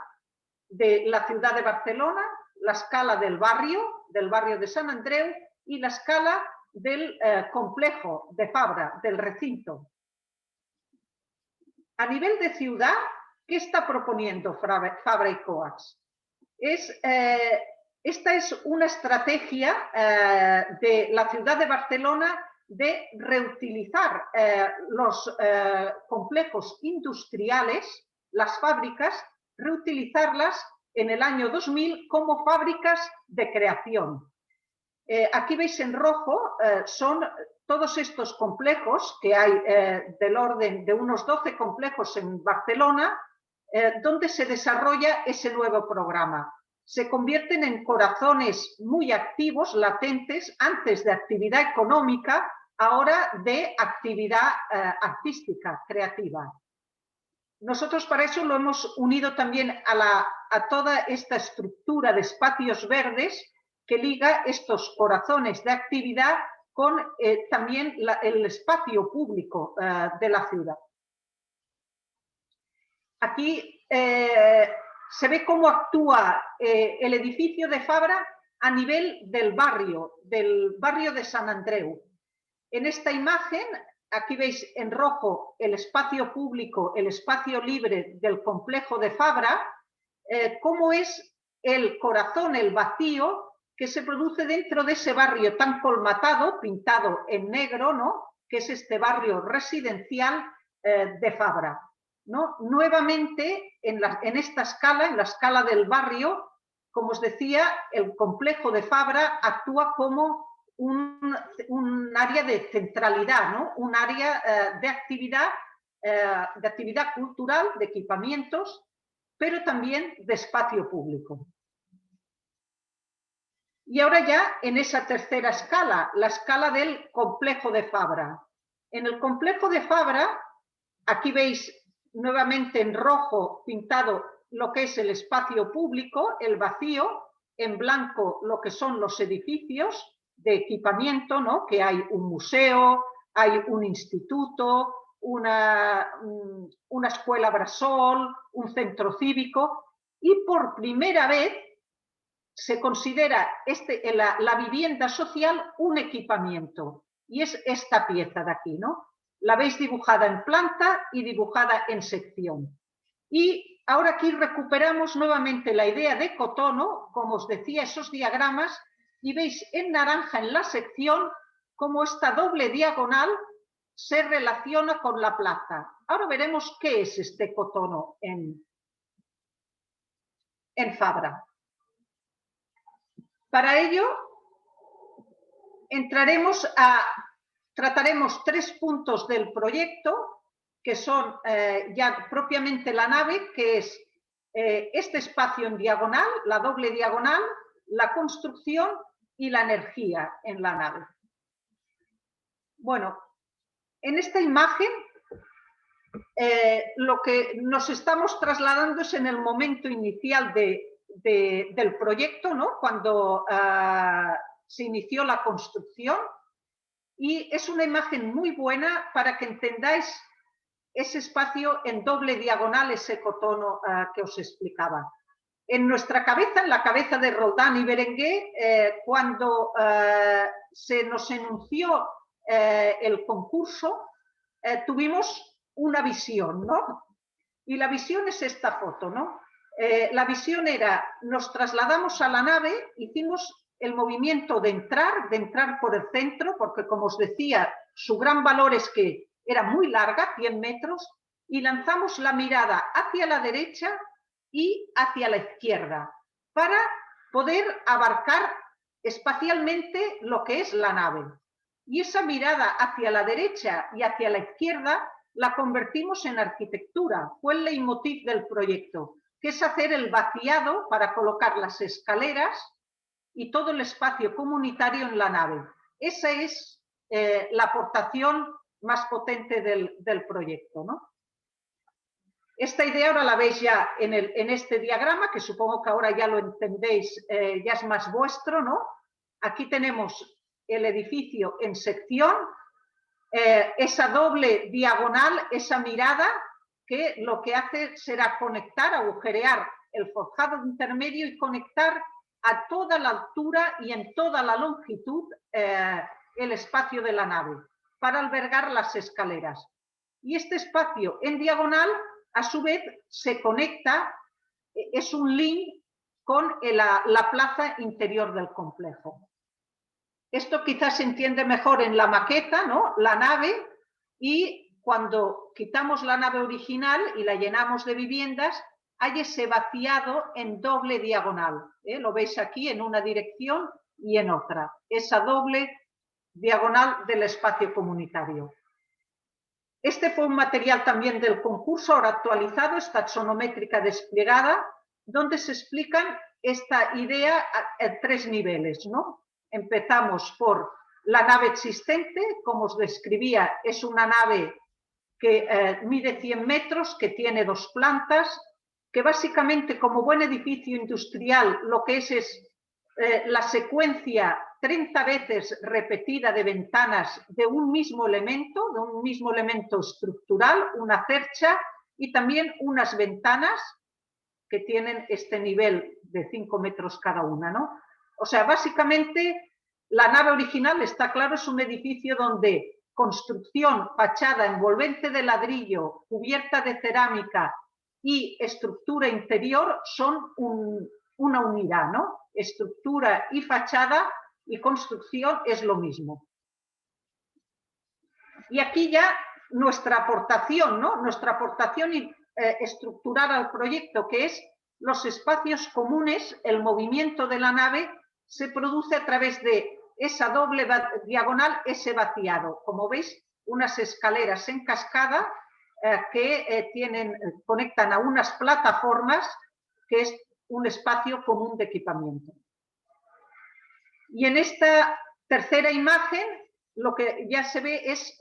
de la ciudad de Barcelona, la escala del barrio de Sant Andreu y la escala del complejo de Fabra, del recinto. A nivel de ciudad, ¿qué está proponiendo Fabra Coats? Esta es una estrategia de la ciudad de Barcelona de reutilizar los complejos industriales, las fábricas, reutilizarlas en el año 2000 como fábricas de creación. Aquí veis en rojo, son todos estos complejos que hay del orden de unos 12 complejos en Barcelona, donde se desarrolla ese nuevo programa. Se convierten en corazones muy activos, latentes, antes de actividad económica, ahora de actividad artística, creativa. Nosotros para eso lo hemos unido también a toda esta estructura de espacios verdes que liga estos corazones de actividad con también el espacio público de la ciudad. Aquí se ve cómo actúa el edificio de Fabra a nivel del barrio de Sant Andreu. En esta imagen, aquí veis en rojo el espacio público, el espacio libre del complejo de Fabra, cómo es el corazón, el vacío que se produce dentro de ese barrio tan colmatado, pintado en negro, ¿no?, que es este barrio residencial de Fabra, ¿no? Nuevamente, en esta escala, en la escala del barrio, como os decía, el complejo de Fabra actúa como un área de centralidad, ¿no?, un área de actividad de actividad cultural, de equipamientos, pero también de espacio público. Y ahora ya en esa tercera escala, la escala del complejo de Fabra. En el complejo de Fabra, aquí veis nuevamente en rojo pintado lo que es el espacio público, el vacío, en blanco lo que son los edificios de equipamiento, ¿no? Que hay un museo, hay un instituto, una escuela Brasol, un centro cívico, y por primera vez se considera la vivienda social un equipamiento, y es esta pieza de aquí, ¿no? La veis dibujada en planta y dibujada en sección. Y ahora aquí recuperamos nuevamente la idea de Cotono, como os decía, esos diagramas, y veis en naranja en la sección cómo esta doble diagonal se relaciona con la plaza. Ahora veremos qué es este Cotono en Fabra. Para ello, trataremos 3 puntos del proyecto, que son ya propiamente la nave, que es este espacio en diagonal, la doble diagonal, la construcción y la energía en la nave. Bueno, en esta imagen lo que nos estamos trasladando es en el momento inicial del proyecto, ¿no? Cuando se inició la construcción, y es una imagen muy buena para que entendáis ese espacio en doble diagonal, ese Cotono que os explicaba. En nuestra cabeza, en la cabeza de Roldán y Berenguer, cuando se nos enunció el concurso, tuvimos una visión, ¿no? Y la visión es esta foto, ¿no? La visión era, nos trasladamos a la nave, hicimos el movimiento de entrar por el centro, porque como os decía, su gran valor es que era muy larga, 100 metros, y lanzamos la mirada hacia la derecha y hacia la izquierda, para poder abarcar espacialmente lo que es la nave. Y esa mirada hacia la derecha y hacia la izquierda la convertimos en arquitectura, fue el leitmotiv del proyecto, que es hacer el vaciado para colocar las escaleras y todo el espacio comunitario en la nave. Esa es la aportación más potente del proyecto, ¿no? Esta idea ahora la veis ya en este diagrama, que supongo que ahora ya lo entendéis, ya es más vuestro, ¿no? Aquí tenemos el edificio en sección, esa doble diagonal, esa mirada, que lo que hace será conectar, agujerear el forjado intermedio y conectar a toda la altura y en toda la longitud el espacio de la nave, para albergar las escaleras. Y este espacio en diagonal, a su vez, se conecta, es un link con la plaza interior del complejo. Esto quizás se entiende mejor en la maqueta, ¿no? La nave, y cuando quitamos la nave original y la llenamos de viviendas, hay ese vaciado en doble diagonal. Lo veis aquí en una dirección y en otra. Esa doble diagonal del espacio comunitario. Este fue un material también del concurso, ahora actualizado, es taxonométrica desplegada, donde se explican esta idea en 3 niveles, ¿no? Empezamos por la nave existente, como os describía, es una nave que mide 100 metros, que tiene 2 plantas, que básicamente como buen edificio industrial lo que es la secuencia 30 veces repetida de ventanas de un mismo elemento estructural, una cercha, y también unas ventanas que tienen este nivel de 5 metros cada una, ¿no? O sea, básicamente la nave original, está claro, es un edificio donde construcción, fachada, envolvente de ladrillo, cubierta de cerámica y estructura interior son una unidad, ¿no? Estructura y fachada y construcción es lo mismo. Y aquí ya nuestra aportación, ¿no? Nuestra aportación estructural al proyecto, que es los espacios comunes, el movimiento de la nave se produce a través de esa doble diagonal, ese vaciado. Como veis, unas escaleras en cascada que conectan a unas plataformas que es un espacio común de equipamiento. Y en esta tercera imagen lo que ya se ve es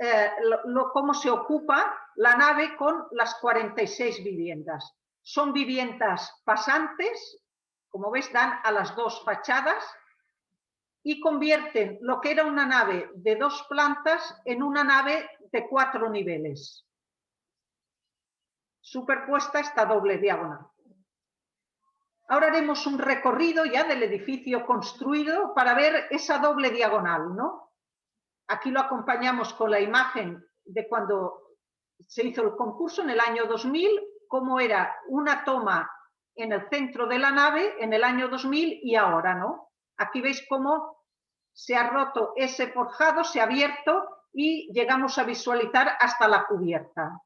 cómo se ocupa la nave con las 46 viviendas. Son viviendas pasantes, como ves, dan a las dos fachadas y convierten lo que era una nave de 2 plantas en una nave de 4 niveles, superpuesta esta doble diagonal. Ahora haremos un recorrido ya del edificio construido para ver esa doble diagonal, ¿no? Aquí lo acompañamos con la imagen de cuando se hizo el concurso en el año 2000, cómo era una toma en el centro de la nave en el año 2000 y ahora, ¿no? Aquí veis cómo se ha roto ese forjado, se ha abierto y llegamos a visualizar hasta la cubierta.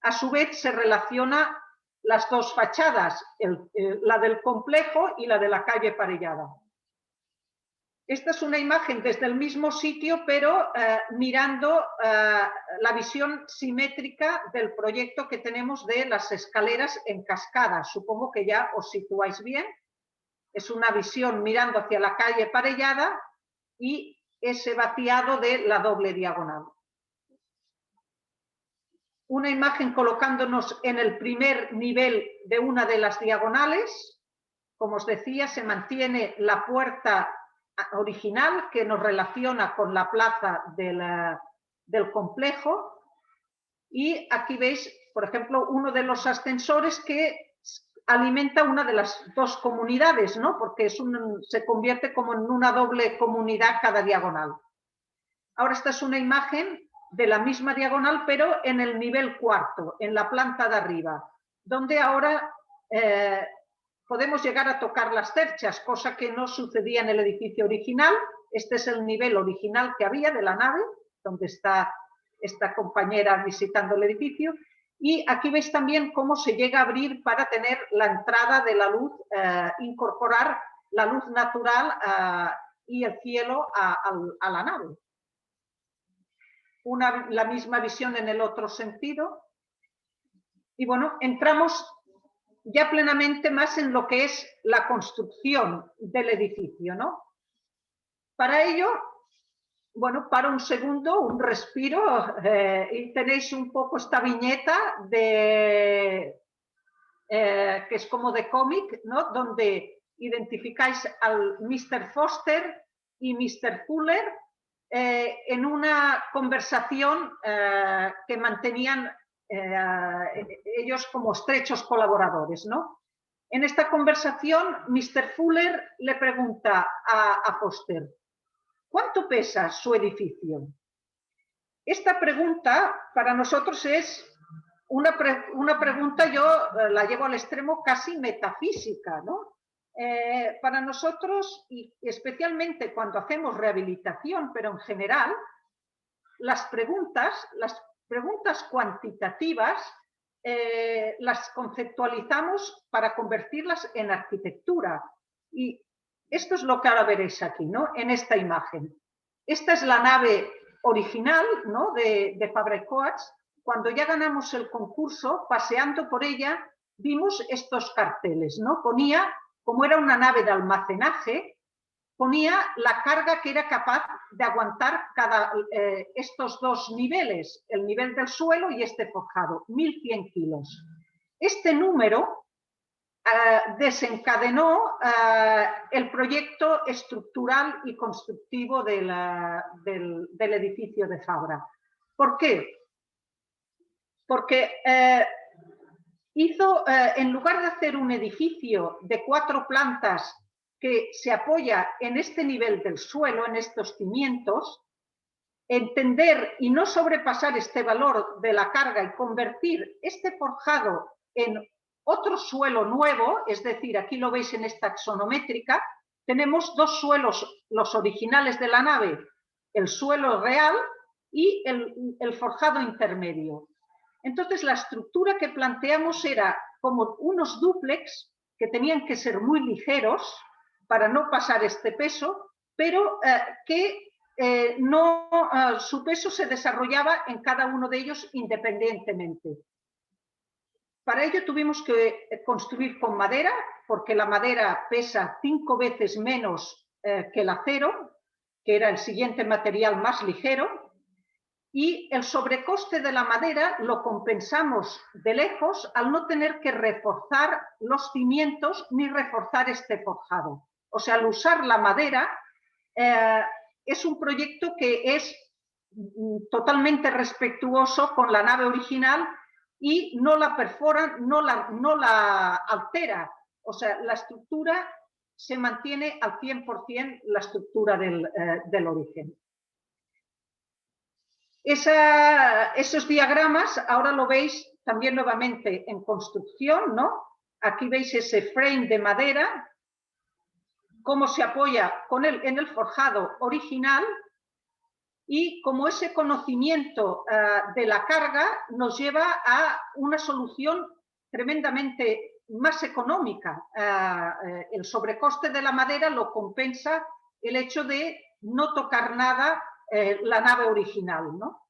A su vez se relaciona las dos fachadas, la del complejo y la de la calle Parellada. Esta es una imagen desde el mismo sitio, pero mirando la visión simétrica del proyecto que tenemos de las escaleras en cascada. Supongo que ya os situáis bien. Es una visión mirando hacia la calle Parellada y ese vaciado de la doble diagonal. Una imagen colocándonos en el primer nivel de una de las diagonales. Como os decía, se mantiene la puerta original que nos relaciona con la plaza del complejo. Y aquí veis, por ejemplo, uno de los ascensores que alimenta una de las dos comunidades, ¿no? Porque se convierte como en una doble comunidad cada diagonal. Ahora esta es una imagen de la misma diagonal, pero en el nivel 4, en la planta de arriba, donde ahora podemos llegar a tocar las cerchas, cosa que no sucedía en el edificio original. Este es el nivel original que había de la nave, donde está esta compañera visitando el edificio. Y aquí veis también cómo se llega a abrir para tener la entrada de la luz, incorporar la luz natural y el cielo a la nave. La misma visión en el otro sentido. Y bueno, entramos ya plenamente más en lo que es la construcción del edificio, ¿no? Para ello, bueno, para un segundo, un respiro, y tenéis un poco esta viñeta que es como de cómic, ¿no? Donde identificáis al Mr. Foster y Mr. Fuller en una conversación que mantenían ellos como estrechos colaboradores, ¿no? En esta conversación, Mr. Fuller le pregunta a Foster: ¿cuánto pesa su edificio? Esta pregunta para nosotros es una pregunta, yo la llevo al extremo casi metafísica, ¿no? Para nosotros, y especialmente cuando hacemos rehabilitación, pero en general, las preguntas cuantitativas las conceptualizamos para convertirlas en arquitectura. Y esto es lo que ahora veréis aquí, ¿no? En esta imagen. Esta es la nave original, ¿no? de Fabra-Coats. Cuando ya ganamos el concurso, paseando por ella, vimos estos carteles, ¿no? Ponía, como era una nave de almacenaje, ponía la carga que era capaz de aguantar estos dos niveles, el nivel del suelo y este forjado, 1.100 kilos. Este número desencadenó el proyecto estructural y constructivo del edificio de Fabra. ¿Por qué? Porque en lugar de hacer un edificio de 4 plantas que se apoya en este nivel del suelo, en estos cimientos, entender y no sobrepasar este valor de la carga y convertir este forjado en otro suelo nuevo, es decir, aquí lo veis en esta axonométrica, tenemos 2 suelos, los originales de la nave, el suelo real y el forjado intermedio. Entonces la estructura que planteamos era como unos dúplex que tenían que ser muy ligeros para no pasar este peso, pero que su peso se desarrollaba en cada uno de ellos independientemente. Para ello tuvimos que construir con madera, porque la madera pesa 5 veces menos que el acero, que era el siguiente material más ligero, y el sobrecoste de la madera lo compensamos de lejos al no tener que reforzar los cimientos ni reforzar este forjado. O sea, al usar la madera, es un proyecto que es totalmente respetuoso con la nave original y no la perfora, no la altera. O sea, la estructura se mantiene al 100% la estructura del origen. Esos diagramas ahora lo veis también nuevamente en construcción, ¿no? Aquí veis ese frame de madera, cómo se apoya en el forjado original y cómo ese conocimiento de la carga nos lleva a una solución tremendamente más económica. El sobrecoste de la madera lo compensa el hecho de no tocar nada la nave original, ¿no?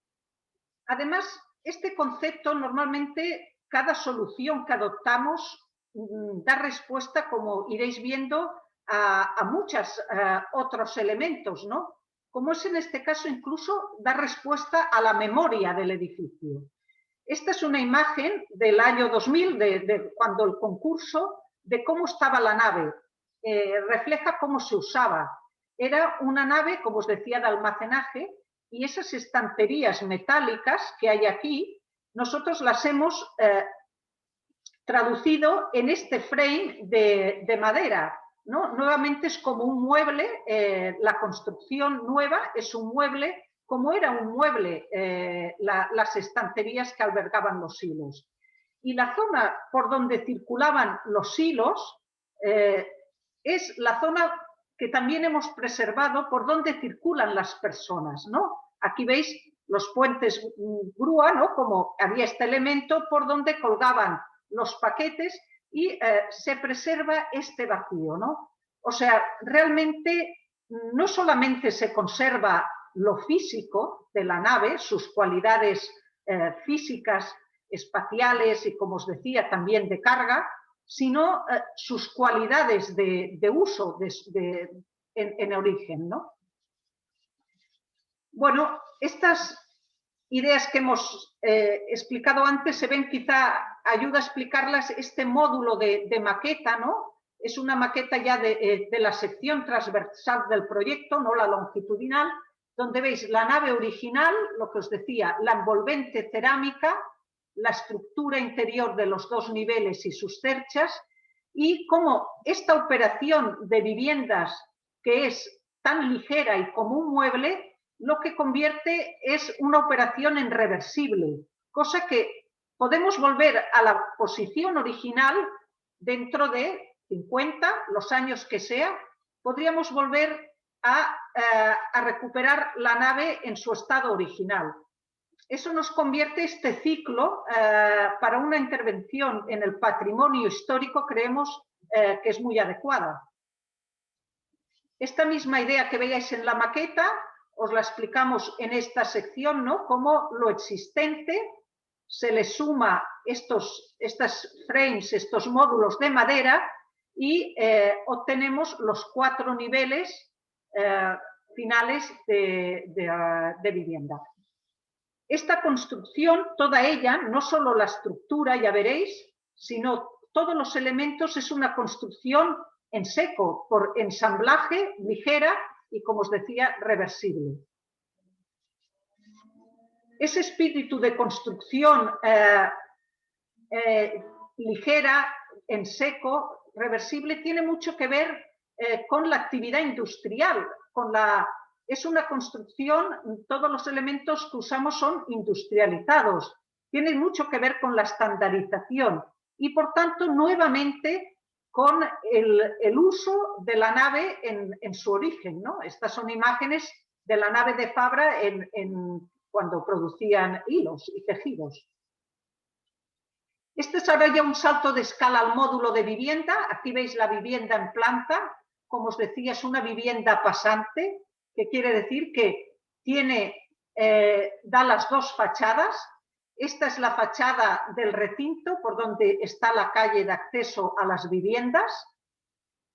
Además, este concepto normalmente cada solución que adoptamos da respuesta, como iréis viendo, a muchos otros elementos, ¿no? Como es en este caso incluso dar respuesta a la memoria del edificio. Esta es una imagen del año 2000, de cuando el concurso, de cómo estaba la nave. Refleja cómo se usaba. Era una nave, como os decía, de almacenaje, y esas estanterías metálicas que hay aquí, nosotros las hemos traducido en este frame de madera, ¿no? Nuevamente es como un mueble, la construcción nueva es un mueble, como era un mueble las estanterías que albergaban los hilos. Y la zona por donde circulaban los hilos es la zona que también hemos preservado por donde circulan las personas, ¿no? Aquí veis los puentes grúa, ¿no? Como había este elemento por donde colgaban los paquetes y se preserva este vacío, ¿no? O sea, realmente no solamente se conserva lo físico de la nave, sus cualidades físicas, espaciales y, como os decía, también de carga, sino sus cualidades de uso en origen, ¿no? Bueno, estas ideas que hemos explicado antes se ven, quizá ayuda a explicarlas este módulo de maqueta, ¿no? Es una maqueta ya de la sección transversal del proyecto, no la longitudinal, donde veis la nave original, lo que os decía, la envolvente cerámica, la estructura interior de los 2 niveles y sus cerchas, y cómo esta operación de viviendas, que es tan ligera y como un mueble, lo que convierte es una operación en reversible, cosa que podemos volver a la posición original dentro de 50, los años que sea, podríamos volver a recuperar la nave en su estado original. Eso nos convierte este ciclo para una intervención en el patrimonio histórico, creemos que es muy adecuada. Esta misma idea que veáis en la maqueta os la explicamos en esta sección, ¿no? Cómo lo existente se le suma estos frames, estos módulos de madera y obtenemos los 4 niveles finales de vivienda. Esta construcción, toda ella, no solo la estructura, ya veréis, sino todos los elementos, es una construcción en seco, por ensamblaje, ligera y, como os decía, reversible. Ese espíritu de construcción ligera, en seco, reversible, tiene mucho que ver con la actividad industrial. Es una construcción, todos los elementos que usamos son industrializados, tienen mucho que ver con la estandarización y, por tanto, nuevamente con el uso de la nave en su origen, ¿no? Estas son imágenes de la nave de Fabra cuando producían hilos y tejidos. Este es ahora ya un salto de escala al módulo de vivienda. Aquí veis la vivienda en planta. Como os decía, es una vivienda pasante. que quiere decir que da las dos fachadas. Esta es la fachada del recinto por donde está la calle de acceso a las viviendas.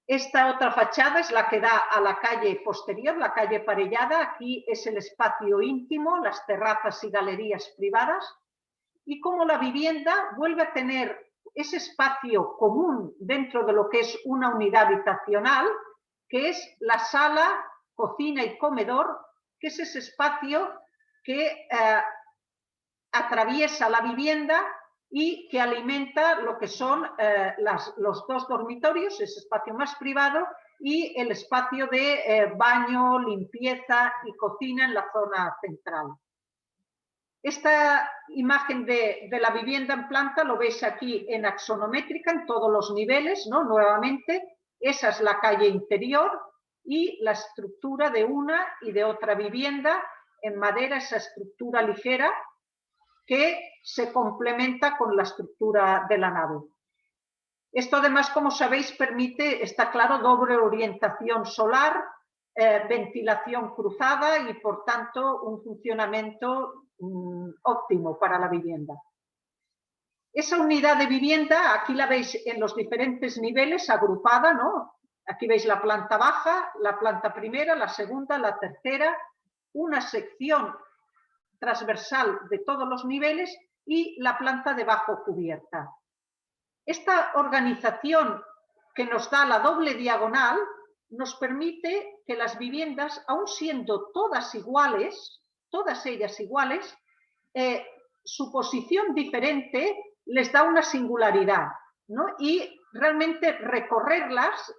Esta otra fachada es la que da a la calle posterior, la calle Parellada. Aquí es el espacio íntimo, las terrazas y galerías privadas. Y como la vivienda vuelve a tener ese espacio común dentro de lo que es una unidad habitacional, que es la sala, cocina y comedor, que es ese espacio que atraviesa la vivienda y que alimenta lo que son los dos dormitorios, ese espacio más privado, y el espacio de baño, limpieza y cocina en la zona central. Esta imagen de la vivienda en planta lo veis aquí en axonométrica, en todos los niveles, ¿no? Nuevamente, esa es la calle interior y la estructura de una y de otra vivienda en madera, esa estructura ligera que se complementa con la estructura de la nave. Esto además, como sabéis, permite, está claro, doble orientación solar, ventilación cruzada y, por tanto, un funcionamiento óptimo para la vivienda. Esa unidad de vivienda, aquí la veis en los diferentes niveles, agrupada, ¿no? Aquí veis la planta baja, la planta primera, la segunda, la tercera, una sección transversal de todos los niveles y la planta de bajo cubierta. Esta organización que nos da la doble diagonal nos permite que las viviendas, aun siendo todas iguales, todas ellas iguales, su posición diferente les da una singularidad, ¿no? Y realmente recorrerlas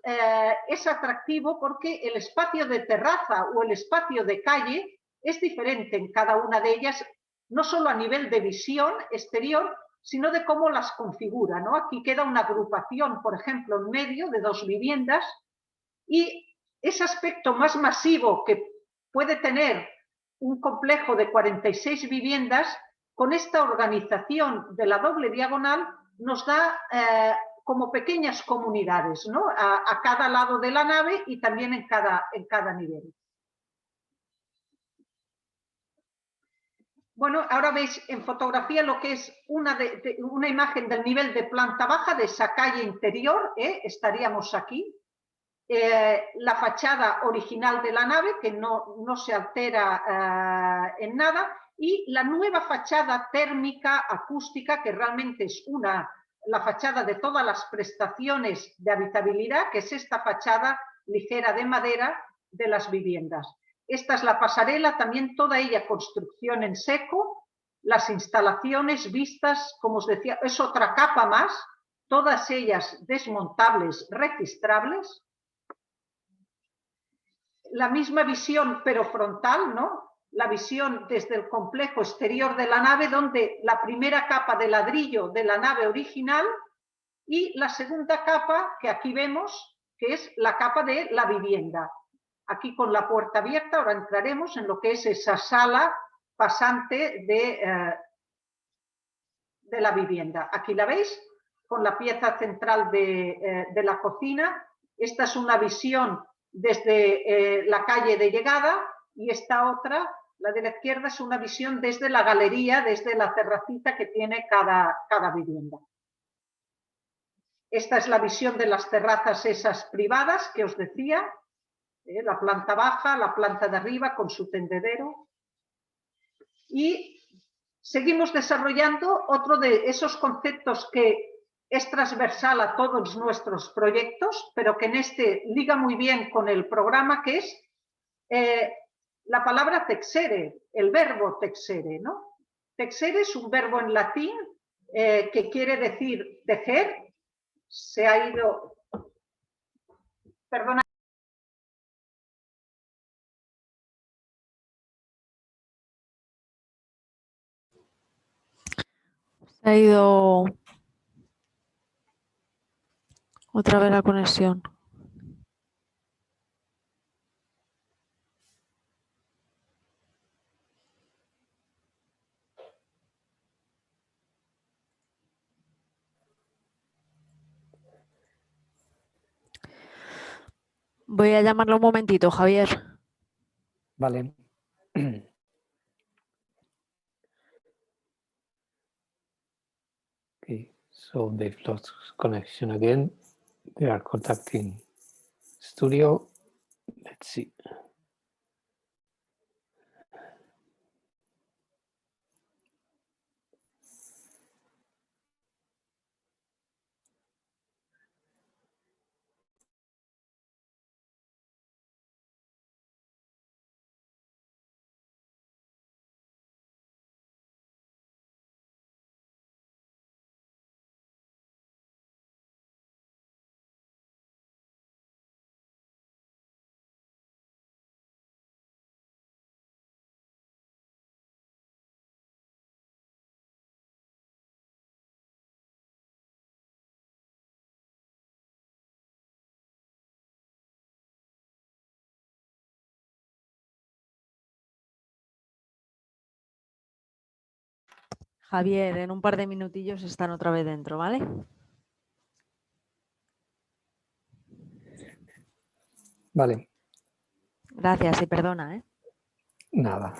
es atractivo porque el espacio de terraza o el espacio de calle es diferente en cada una de ellas, no solo a nivel de visión exterior, sino de cómo las configura, ¿no? Aquí queda una agrupación, por ejemplo, en medio de dos viviendas y ese aspecto más masivo que puede tener un complejo de 46 viviendas, con esta organización de la doble diagonal nos da como pequeñas comunidades, ¿no? A cada lado de la nave y también en cada nivel. Bueno, ahora veis en fotografía lo que es una imagen del nivel de planta baja de esa calle interior, estaríamos aquí. La fachada original de la nave, que no se altera en nada, y la nueva fachada térmica acústica, que realmente es la fachada de todas las prestaciones de habitabilidad, que es esta fachada ligera de madera de las viviendas. Esta es la pasarela, también toda ella construcción en seco, las instalaciones vistas, como os decía, es otra capa más, todas ellas desmontables, registrables. La misma visión, pero frontal, ¿no? La visión desde el complejo exterior de la nave, donde la primera capa de ladrillo de la nave original y la segunda capa que aquí vemos, que es la capa de la vivienda. Aquí con la puerta abierta, ahora entraremos en lo que es esa sala pasante de la vivienda. Aquí la veis, con la pieza central de la cocina. Esta es una visión desde la calle de llegada y esta otra, la de la izquierda, es una visión desde la galería, desde la terracita que tiene cada vivienda. Esta es la visión de las terrazas esas privadas que os decía, la planta baja, la planta de arriba con su tendedero. Y seguimos desarrollando otro de esos conceptos que es transversal a todos nuestros proyectos, pero que en este liga muy bien con el programa, que es la palabra texere, el verbo texere, ¿no? Texere es un verbo en latín que quiere decir tejer. Se ha ido... Perdona. Se ha ido otra vez la conexión. Voy a llamarlo un momentito, Javier. Vale. Okay, so they've lost connection again. They are contacting studio. Let's see. Javier, en un par de minutillos están otra vez dentro, ¿vale? Vale. Gracias y perdona, ¿eh? Nada.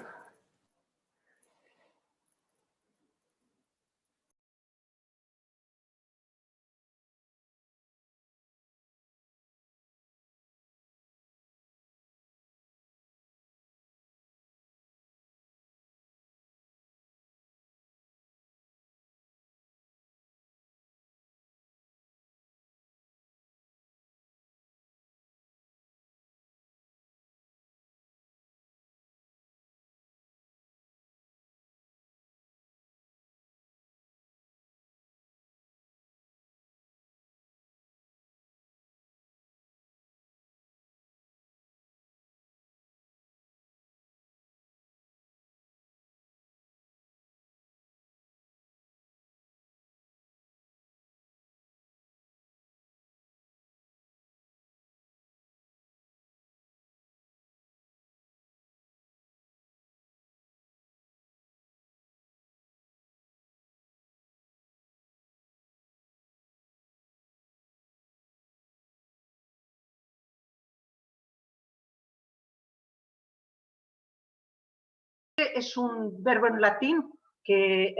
Es un verbo en latín que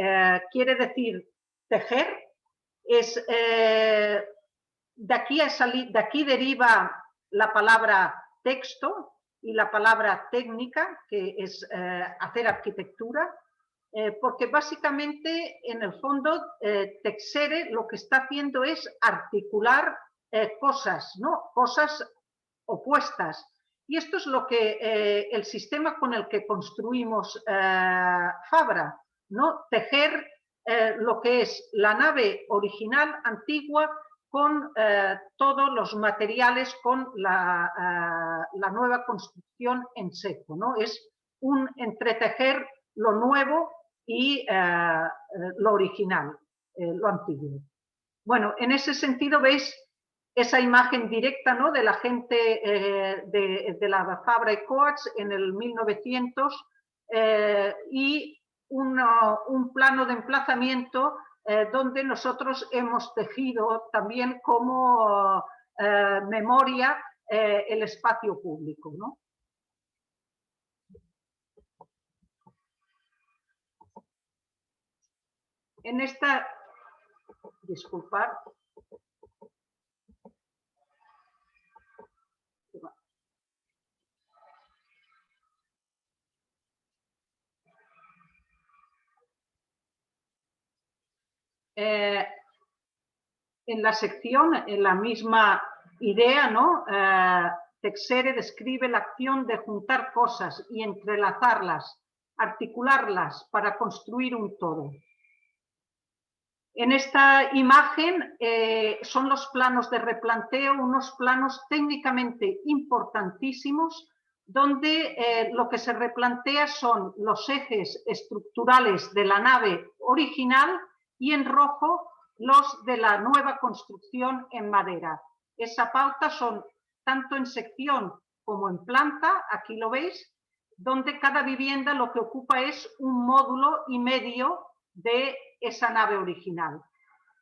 quiere decir tejer. De aquí deriva la palabra texto y la palabra técnica, que es hacer arquitectura, porque básicamente en el fondo texere lo que está haciendo es articular cosas, ¿no? Cosas opuestas. Y esto es lo que el sistema con el que construimos Fabra, ¿no? Tejer lo que es la nave original antigua con todos los materiales, con la nueva construcción en seco, ¿no? Es un entretejer lo nuevo y lo original, lo antiguo. Bueno, en ese sentido veis esa imagen directa, ¿no?, de la gente de la Fabra y Coats en el 1900 y un plano de emplazamiento donde nosotros hemos tejido también como memoria el espacio público, ¿no? En esta, disculpad, en la sección, en la misma idea, ¿no? Texere describe la acción de juntar cosas y entrelazarlas, articularlas para construir un todo. En esta imagen son los planos de replanteo, unos planos técnicamente importantísimos, donde lo que se replantea son los ejes estructurales de la nave original y en rojo los de la nueva construcción en madera. Esa pauta son tanto en sección como en planta, aquí lo veis, donde cada vivienda lo que ocupa es un módulo y medio de esa nave original.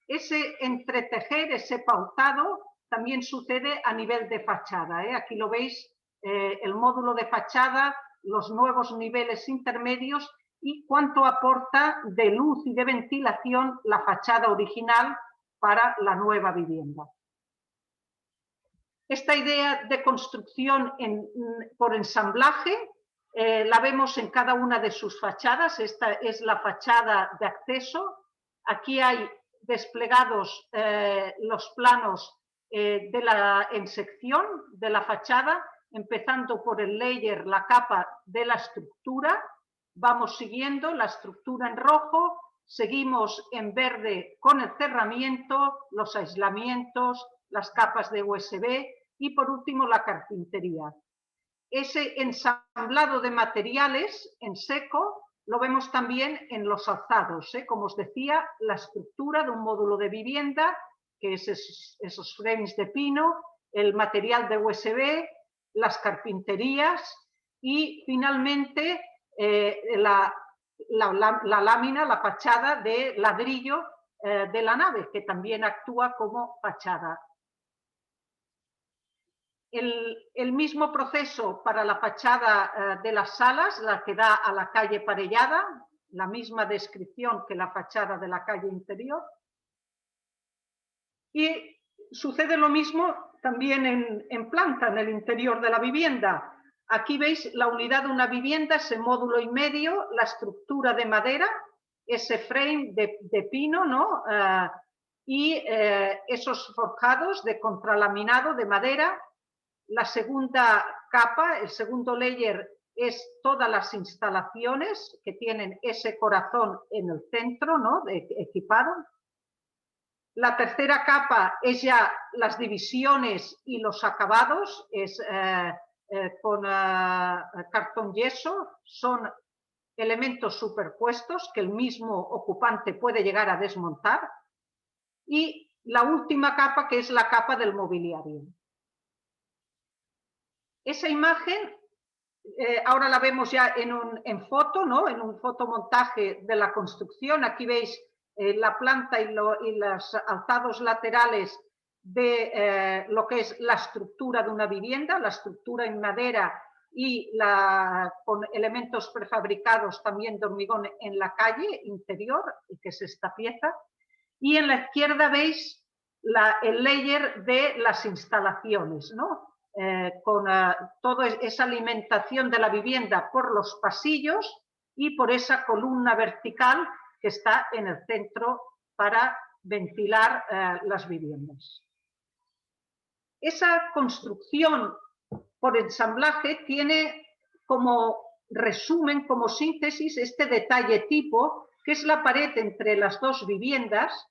Ese entretejer, ese pautado, también sucede a nivel de fachada. Aquí lo veis, el módulo de fachada los nuevos niveles intermedios y cuánto aporta de luz y de ventilación la fachada original para la nueva vivienda. Esta idea de construcción por ensamblaje la vemos en cada una de sus fachadas. Esta es la fachada de acceso. Aquí hay desplegados los planos en sección de la fachada, empezando por el layer, la capa de la estructura. Vamos siguiendo la estructura en rojo, seguimos en verde con el cerramiento, los aislamientos, las capas de USB y por último la carpintería. Ese ensamblado de materiales en seco lo vemos también en los alzados, como os decía, la estructura de un módulo de vivienda, que es esos frames de pino, el material de USB, las carpinterías y finalmente la lámina, la fachada de ladrillo de la nave, que también actúa como fachada. El mismo proceso para la fachada de las salas, la que da a la calle Parellada, la misma descripción que la fachada de la calle interior. Y sucede lo mismo también en planta, en el interior de la vivienda. Aquí veis la unidad de una vivienda, ese módulo y medio, la estructura de madera, ese frame de pino, ¿no? Y esos forjados de contralaminado de madera. La segunda capa, el segundo layer, es todas las instalaciones que tienen ese corazón en el centro, ¿no? Equipado. La tercera capa es ya las divisiones y los acabados, es con cartón yeso, son elementos superpuestos que el mismo ocupante puede llegar a desmontar. Y la última capa, que es la capa del mobiliario. Esa imagen ahora la vemos ya en foto, ¿no? En un fotomontaje de la construcción. Aquí veis la planta y los alzados laterales de lo que es la estructura de una vivienda, la estructura en madera y con elementos prefabricados también de hormigón en la calle interior, que es esta pieza. Y en la izquierda veis el layer de las instalaciones, ¿no? Con toda esa alimentación de la vivienda por los pasillos y por esa columna vertical que está en el centro para ventilar las viviendas. Esa construcción por ensamblaje tiene como resumen, como síntesis, este detalle tipo, que es la pared entre las dos viviendas,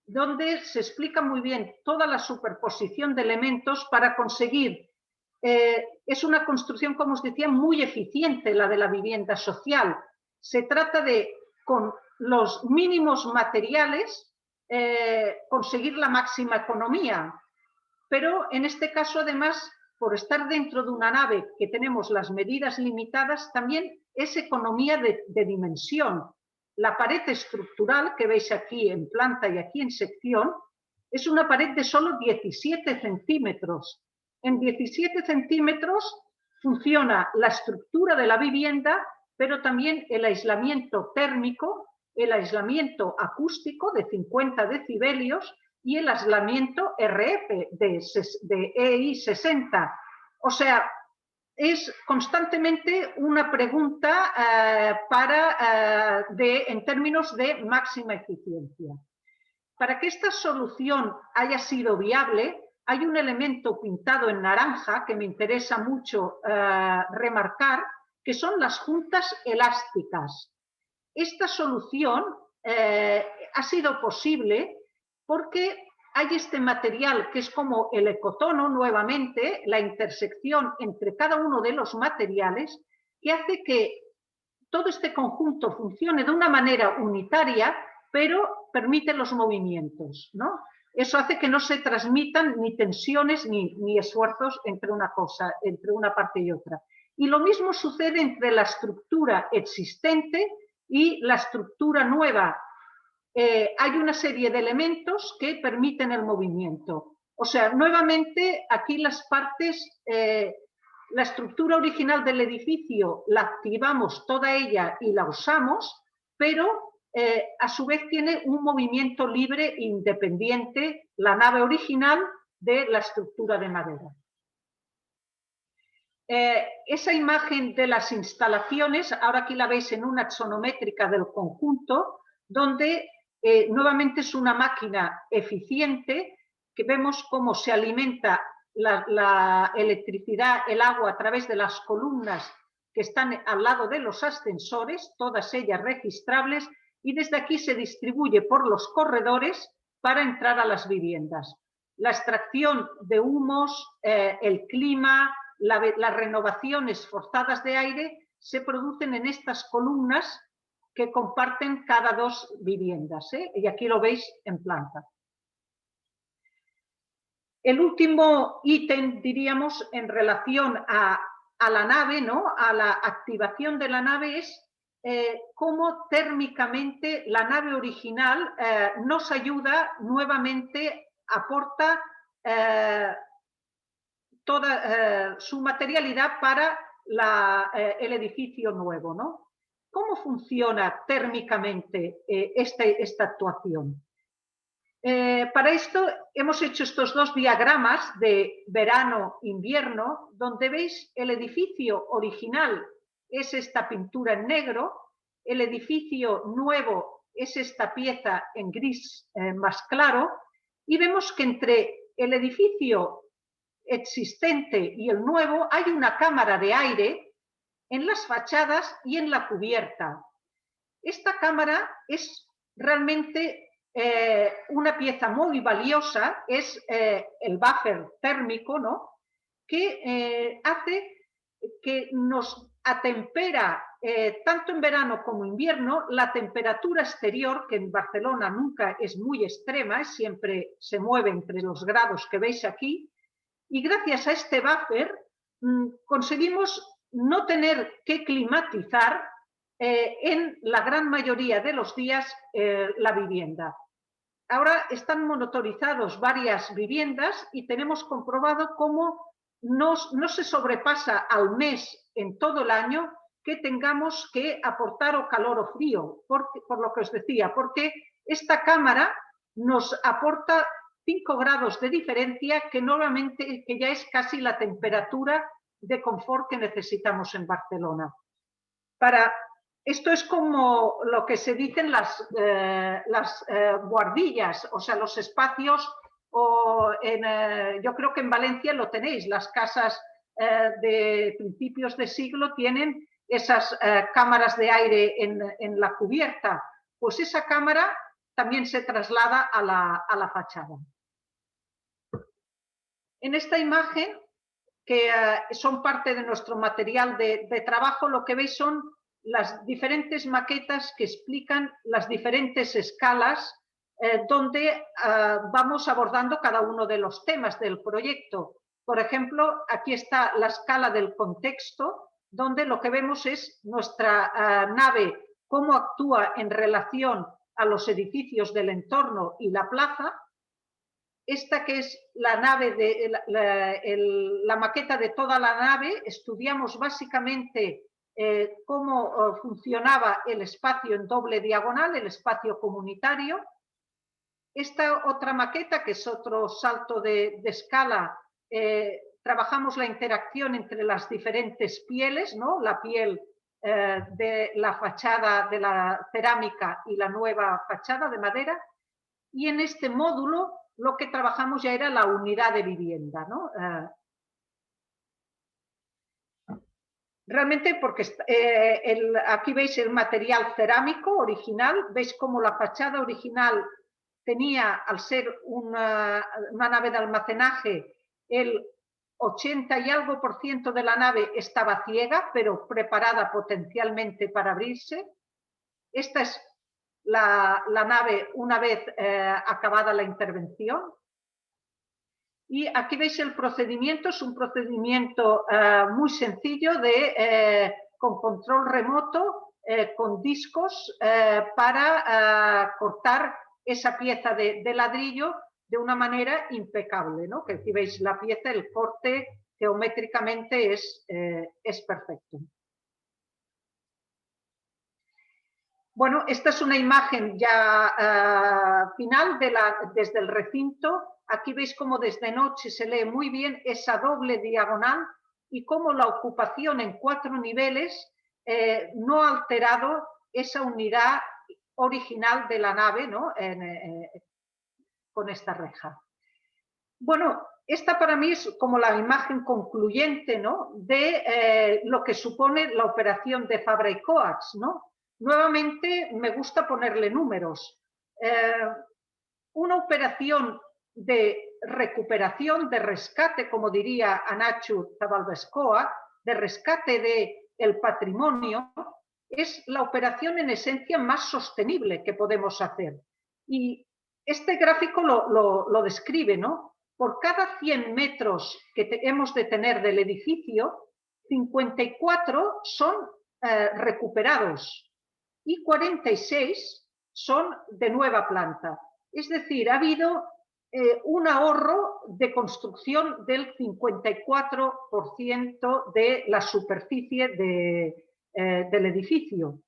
donde se explica muy bien toda la superposición de elementos para conseguir, es una construcción, como os decía, muy eficiente, la de la vivienda social. Se trata de, con los mínimos materiales, conseguir la máxima economía, pero en este caso, además, por estar dentro de una nave que tenemos las medidas limitadas, también es economía de dimensión. La pared estructural que veis aquí en planta y aquí en sección es una pared de solo 17 centímetros. En 17 centímetros funciona la estructura de la vivienda, pero también el aislamiento térmico, el aislamiento acústico de 50 decibelios y el aislamiento RF de EI 60. O sea, es constantemente una pregunta en términos de máxima eficiencia. Para que esta solución haya sido viable, hay un elemento pintado en naranja que me interesa mucho remarcar, que son las juntas elásticas. Esta solución ha sido posible porque hay este material que es como el ecotono, nuevamente, la intersección entre cada uno de los materiales, que hace que todo este conjunto funcione de una manera unitaria, pero permite los movimientos, ¿no? Eso hace que no se transmitan ni tensiones ni esfuerzos entre una cosa, entre una parte y otra. Y lo mismo sucede entre la estructura existente y la estructura nueva. Hay una serie de elementos que permiten el movimiento. O sea, nuevamente aquí las partes la estructura original del edificio la activamos toda ella y la usamos, pero a su vez tiene un movimiento libre e independiente, la nave original, de la estructura de madera. Esa imagen de las instalaciones, ahora aquí la veis en una axonométrica del conjunto, donde nuevamente es una máquina eficiente, que vemos cómo se alimenta la electricidad, el agua a través de las columnas que están al lado de los ascensores, todas ellas registrables, y desde aquí se distribuye por los corredores para entrar a las viviendas. La extracción de humos, el clima, las renovaciones forzadas de aire se producen en estas columnas que comparten cada dos viviendas, y aquí lo veis en planta. El último ítem, diríamos, en relación a la nave, ¿no?, a la activación de la nave, es cómo térmicamente la nave original nos ayuda nuevamente, aporta toda su materialidad para el edificio nuevo, ¿no? ¿Cómo funciona térmicamente esta actuación? Para esto hemos hecho estos dos diagramas de verano-invierno, donde veis el edificio original es esta pintura en negro, el edificio nuevo es esta pieza en gris más claro, y vemos que entre el edificio existente y el nuevo hay una cámara de aire en las fachadas y en la cubierta. Esta cámara es realmente una pieza muy valiosa, es el buffer térmico, ¿no?, que hace que nos atempera, tanto en verano como invierno, la temperatura exterior, que en Barcelona nunca es muy extrema, siempre se mueve entre los grados que veis aquí, y gracias a este buffer conseguimos no tener que climatizar en la gran mayoría de los días la vivienda. Ahora están monitorizados varias viviendas y tenemos comprobado cómo no se sobrepasa al mes en todo el año que tengamos que aportar o calor o frío, por lo que os decía, porque esta cámara nos aporta 5 grados de diferencia, que normalmente ya es casi la temperatura de confort que necesitamos en Barcelona. Esto es como lo que se dicen las guardillas, o sea, los espacios, yo creo que en Valencia lo tenéis, las casas de principios de siglo tienen esas cámaras de aire en la cubierta, pues esa cámara también se traslada a la fachada. En esta imagen, que son parte de nuestro material de trabajo, lo que veis son las diferentes maquetas que explican las diferentes escalas donde vamos abordando cada uno de los temas del proyecto. Por ejemplo, aquí está la escala del contexto, donde lo que vemos es nuestra nave, cómo actúa en relación a los edificios del entorno y la plaza. Esta, que es la nave, la maqueta de toda la nave, estudiamos básicamente cómo funcionaba el espacio en doble diagonal, el espacio comunitario. Esta otra maqueta, que es otro salto de escala, trabajamos la interacción entre las diferentes pieles, ¿no?, la piel de la fachada de la cerámica y la nueva fachada de madera. Y en este módulo lo que trabajamos ya era la unidad de vivienda, ¿no? Realmente, porque aquí veis el material cerámico original, veis cómo la fachada original tenía, al ser una nave de almacenaje, el 80 y algo % de la nave estaba ciega, pero preparada potencialmente para abrirse. Esta es la nave una vez acabada la intervención. Y aquí veis el procedimiento, es un procedimiento muy sencillo con control remoto, con discos para cortar esa pieza de ladrillo de una manera impecable, ¿no? Que aquí veis la pieza, el corte geométricamente es perfecto. Bueno, esta es una imagen ya final desde el recinto. Aquí veis cómo desde noche se lee muy bien esa doble diagonal y cómo la ocupación en 4 niveles no ha alterado esa unidad original de la nave, ¿no? Con esta reja. Bueno, esta para mí es como la imagen concluyente, ¿no? De lo que supone la operación de Fabra y Coats, ¿no? Nuevamente me gusta ponerle números. Una operación de recuperación, de rescate, como diría Anachu Zabalbescoa, de rescate del patrimonio, es la operación en esencia más sostenible que podemos hacer. Y este gráfico lo describe, ¿no? Por cada 100 metros que hemos de tener del edificio, 54 son recuperados y 46 son de nueva planta. Es decir, ha habido un ahorro de construcción del 54% de la superficie del edificio.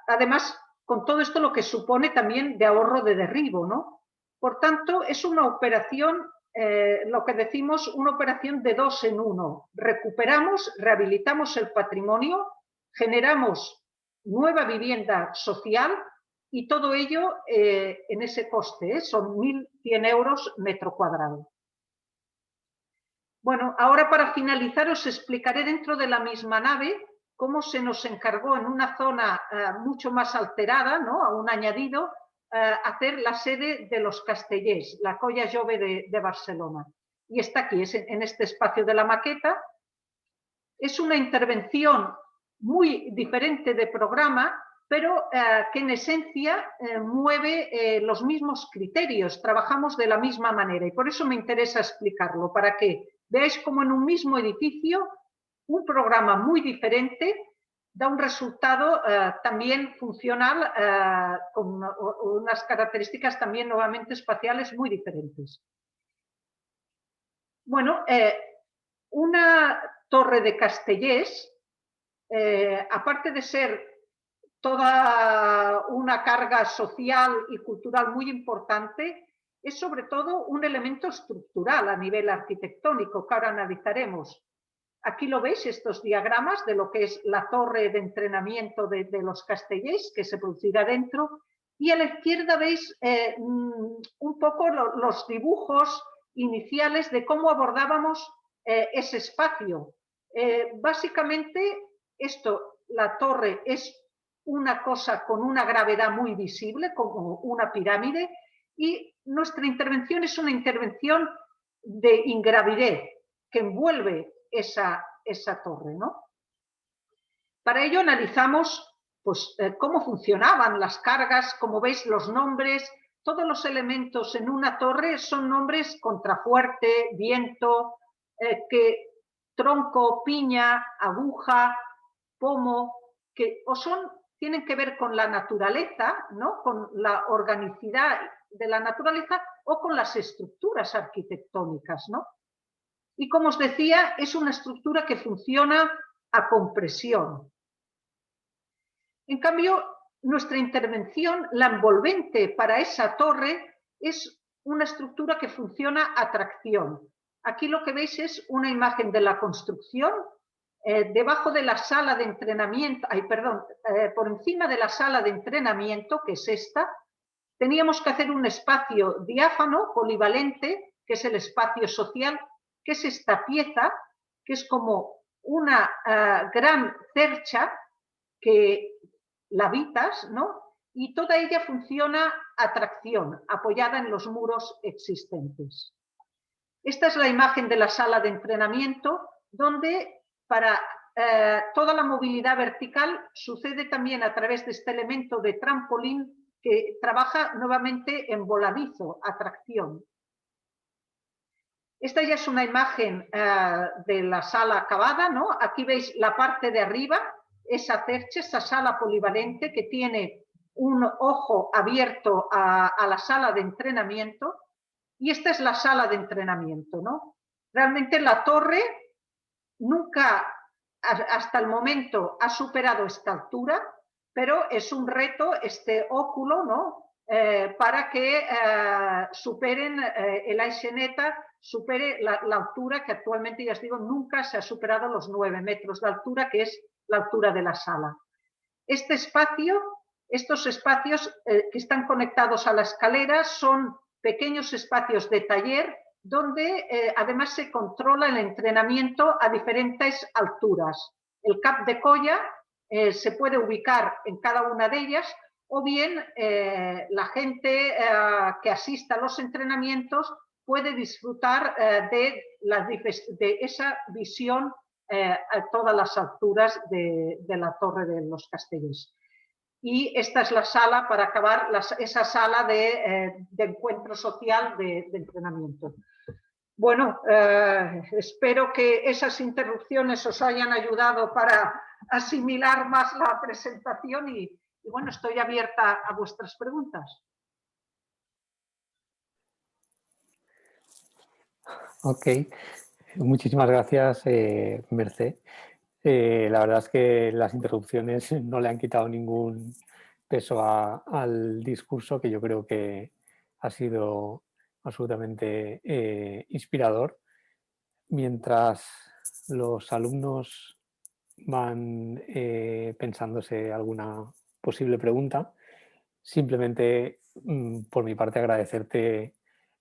Además, con todo esto lo que supone también de ahorro de derribo, ¿no? Por tanto, es una operación, lo que decimos, una operación de 2 en 1. Recuperamos, rehabilitamos el patrimonio, generamos nueva vivienda social y todo ello en ese coste, son 1.100 euros metro cuadrado. Bueno, ahora para finalizar os explicaré dentro de la misma nave cómo se nos encargó en una zona mucho más alterada, ¿no? A un añadido, hacer la sede de los Castellers, la Colla Jove de Barcelona. Y está aquí, es en este espacio de la maqueta. Es una intervención muy diferente de programa, pero que en esencia mueve los mismos criterios, trabajamos de la misma manera y por eso me interesa explicarlo, para que veáis cómo en un mismo edificio un programa muy diferente da un resultado también funcional con unas características también nuevamente espaciales muy diferentes. Bueno, una torre de Castellers, aparte de ser toda una carga social y cultural muy importante, es sobre todo un elemento estructural a nivel arquitectónico que ahora analizaremos. Aquí lo veis, estos diagramas de lo que es la torre de entrenamiento de los Castellers que se producirá dentro, y a la izquierda veis un poco los dibujos iniciales de cómo abordábamos ese espacio. Básicamente la torre es una cosa con una gravedad muy visible, como una pirámide, y nuestra intervención es una intervención de ingravidez que envuelve esa torre, ¿no? Para ello analizamos pues, cómo funcionaban las cargas, como veis los nombres, todos los elementos en una torre son nombres contrafuerte, viento, tronco, piña, aguja, pomo, que tienen que ver con la naturaleza, ¿no? Con la organicidad de la naturaleza o con las estructuras arquitectónicas, ¿no? Y como os decía, es una estructura que funciona a compresión. En cambio, nuestra intervención, la envolvente para esa torre, es una estructura que funciona a tracción. Aquí lo que veis es una imagen de la construcción. Debajo de la sala de entrenamiento, por encima de la sala de entrenamiento, que es esta, teníamos que hacer un espacio diáfano, polivalente, que es el espacio social, que es esta pieza, que es como una gran cercha que la habitas, ¿no? Y toda ella funciona a tracción, apoyada en los muros existentes. Esta es la imagen de la sala de entrenamiento, donde para toda la movilidad vertical sucede también a través de este elemento de trampolín que trabaja nuevamente en voladizo, a tracción. Esta ya es una imagen de la sala acabada, ¿no? Aquí veis la parte de arriba, esa cercha, esa sala polivalente que tiene un ojo abierto a la sala de entrenamiento, y esta es la sala de entrenamiento, ¿no? Realmente la torre nunca hasta el momento ha superado esta altura, pero es un reto este óculo, ¿no? Para que superen el Aixeneta, supere la altura que actualmente, ya os digo, nunca se ha superado los 9 metros de altura, que es la altura de la sala. Este espacio, estos espacios que están conectados a la escalera son pequeños espacios de taller donde además se controla el entrenamiento a diferentes alturas. El cap de colla se puede ubicar en cada una de ellas, o bien la gente que asista a los entrenamientos puede disfrutar de esa visión a todas las alturas de la Torre de los Castellers. Y esta es la sala, para acabar, esa sala de encuentro social de entrenamiento. Bueno, espero que esas interrupciones os hayan ayudado para asimilar más la presentación y bueno, estoy abierta a vuestras preguntas. Ok, muchísimas gracias, Mercé. La verdad es que las interrupciones no le han quitado ningún peso al discurso, que yo creo que ha sido absolutamente inspirador. Mientras los alumnos van pensándose alguna posible pregunta, simplemente por mi parte agradecerte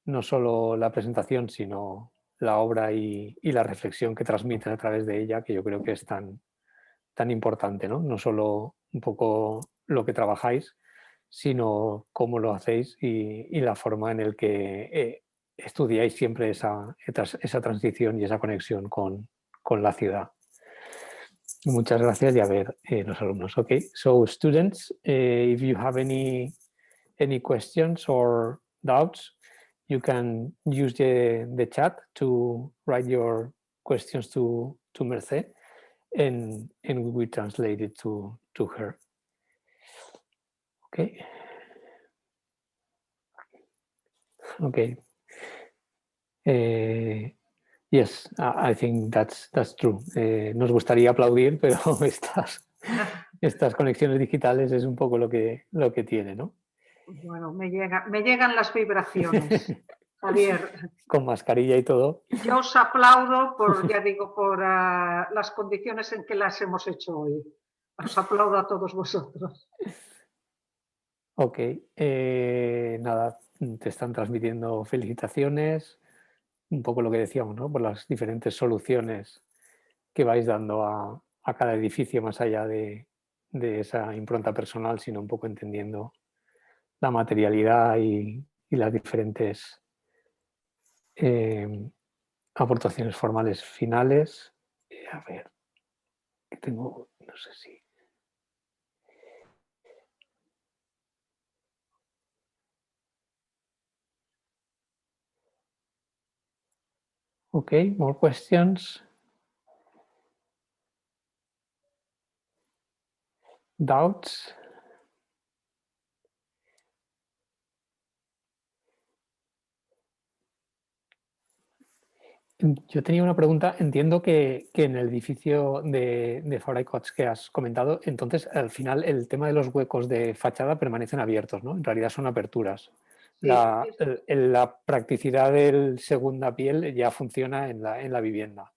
no solo la presentación, sino la obra y la reflexión que transmiten a través de ella, que yo creo que es tan importante, ¿no? No solo un poco lo que trabajáis, sino cómo lo hacéis y la forma en la que estudiáis siempre esa transición y esa conexión con la ciudad. Muchas gracias y a ver los alumnos. Okay, so students, if you have any questions or doubts, you can use the chat to write your questions to Mercé, and we will translate it to her. Okay. Okay. Yes, I think that's true. Nos gustaría aplaudir, pero estas conexiones digitales es un poco lo que tiene, ¿no? Bueno, me llegan las vibraciones, Javier. Con mascarilla y todo. Yo os aplaudo por las condiciones en que las hemos hecho hoy. Os aplaudo a todos vosotros. Ok, nada, te están transmitiendo felicitaciones, un poco lo que decíamos, ¿no? Por las diferentes soluciones que vais dando a cada edificio, más allá de esa impronta personal, sino un poco entendiendo la materialidad y las diferentes aportaciones formales finales. A ver, que tengo, no sé si... Okay, more questions? Doubts? Yo tenía una pregunta. Entiendo que en el edificio de Fabra y Coats que has comentado, entonces al final el tema de los huecos de fachada permanecen abiertos, ¿no? En realidad son aperturas. Sí, la practicidad del segunda piel ya funciona en la vivienda.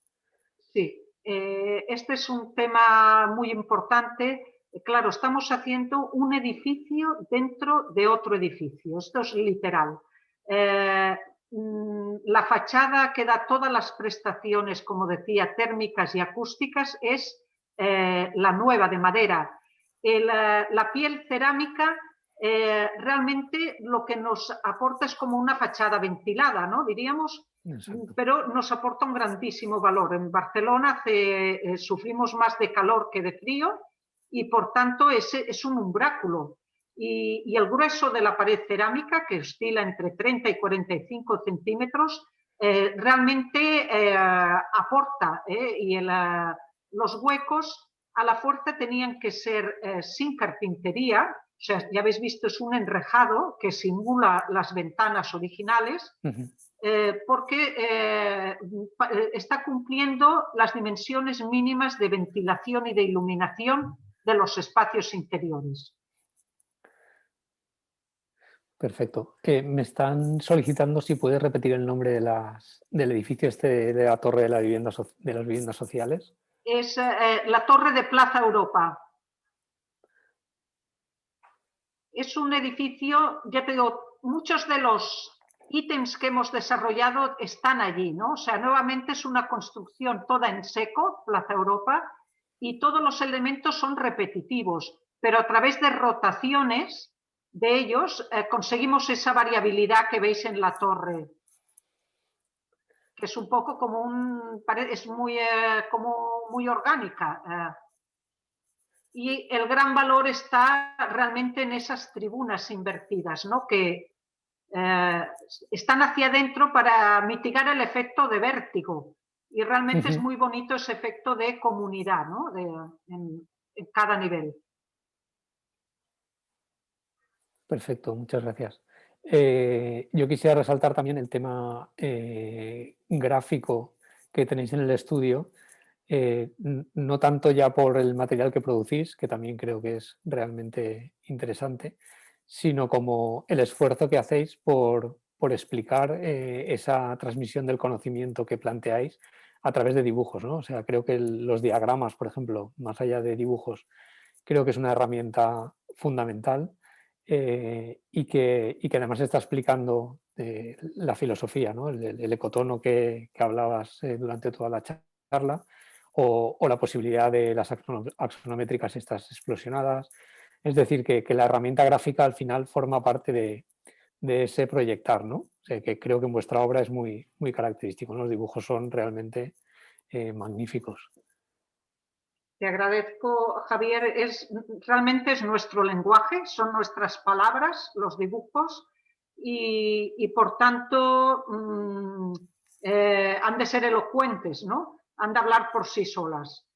Sí, este es un tema muy importante. Claro, estamos haciendo un edificio dentro de otro edificio. Esto es literal. La fachada que da todas las prestaciones, como decía, térmicas y acústicas, es la nueva de madera. La piel cerámica realmente lo que nos aporta es como una fachada ventilada, ¿no? Diríamos. Exacto. Pero nos aporta un grandísimo valor. En Barcelona sufrimos más de calor que de frío y por tanto es un umbráculo. Y el grueso de la pared cerámica, que oscila entre 30 y 45 centímetros, realmente aporta. Y los huecos a la fuerza tenían que ser sin carpintería. O sea, ya habéis visto, es un enrejado que simula las ventanas originales. porque está cumpliendo las dimensiones mínimas de ventilación y de iluminación de los espacios interiores. Perfecto. Me están solicitando si puedes repetir el nombre del edificio este de la torre de las viviendas sociales. Es la torre de Plaza Europa. Es un edificio, ya te digo, muchos de los ítems que hemos desarrollado están allí, ¿no? O sea, nuevamente es una construcción toda en seco, Plaza Europa, y todos los elementos son repetitivos, pero a través de rotaciones de ellos conseguimos esa variabilidad que veis en la torre, que es un poco como es muy, como muy orgánica. Y el gran valor está realmente en esas tribunas invertidas, ¿no? Que están hacia adentro para mitigar el efecto de vértigo. Y realmente es muy bonito ese efecto de comunidad, ¿no? En cada nivel. Perfecto, muchas gracias. Yo quisiera resaltar también el tema gráfico que tenéis en el estudio, no tanto ya por el material que producís, que también creo que es realmente interesante, sino como el esfuerzo que hacéis por explicar esa transmisión del conocimiento que planteáis a través de dibujos, ¿no? O sea, creo que los diagramas, por ejemplo, más allá de dibujos, creo que es una herramienta fundamental. Y que además está explicando la filosofía, ¿no? El ecotono que hablabas durante toda la charla, o la posibilidad de las axonométricas estas explosionadas. Es decir, que la herramienta gráfica al final forma parte de ese proyectar, ¿no? O sea, que creo que en vuestra obra es muy, muy característico, ¿no? Los dibujos son realmente magníficos. Te agradezco, Javier. Realmente es nuestro lenguaje, son nuestras palabras, los dibujos, y por tanto han de ser elocuentes, ¿no? Han de hablar por sí solas.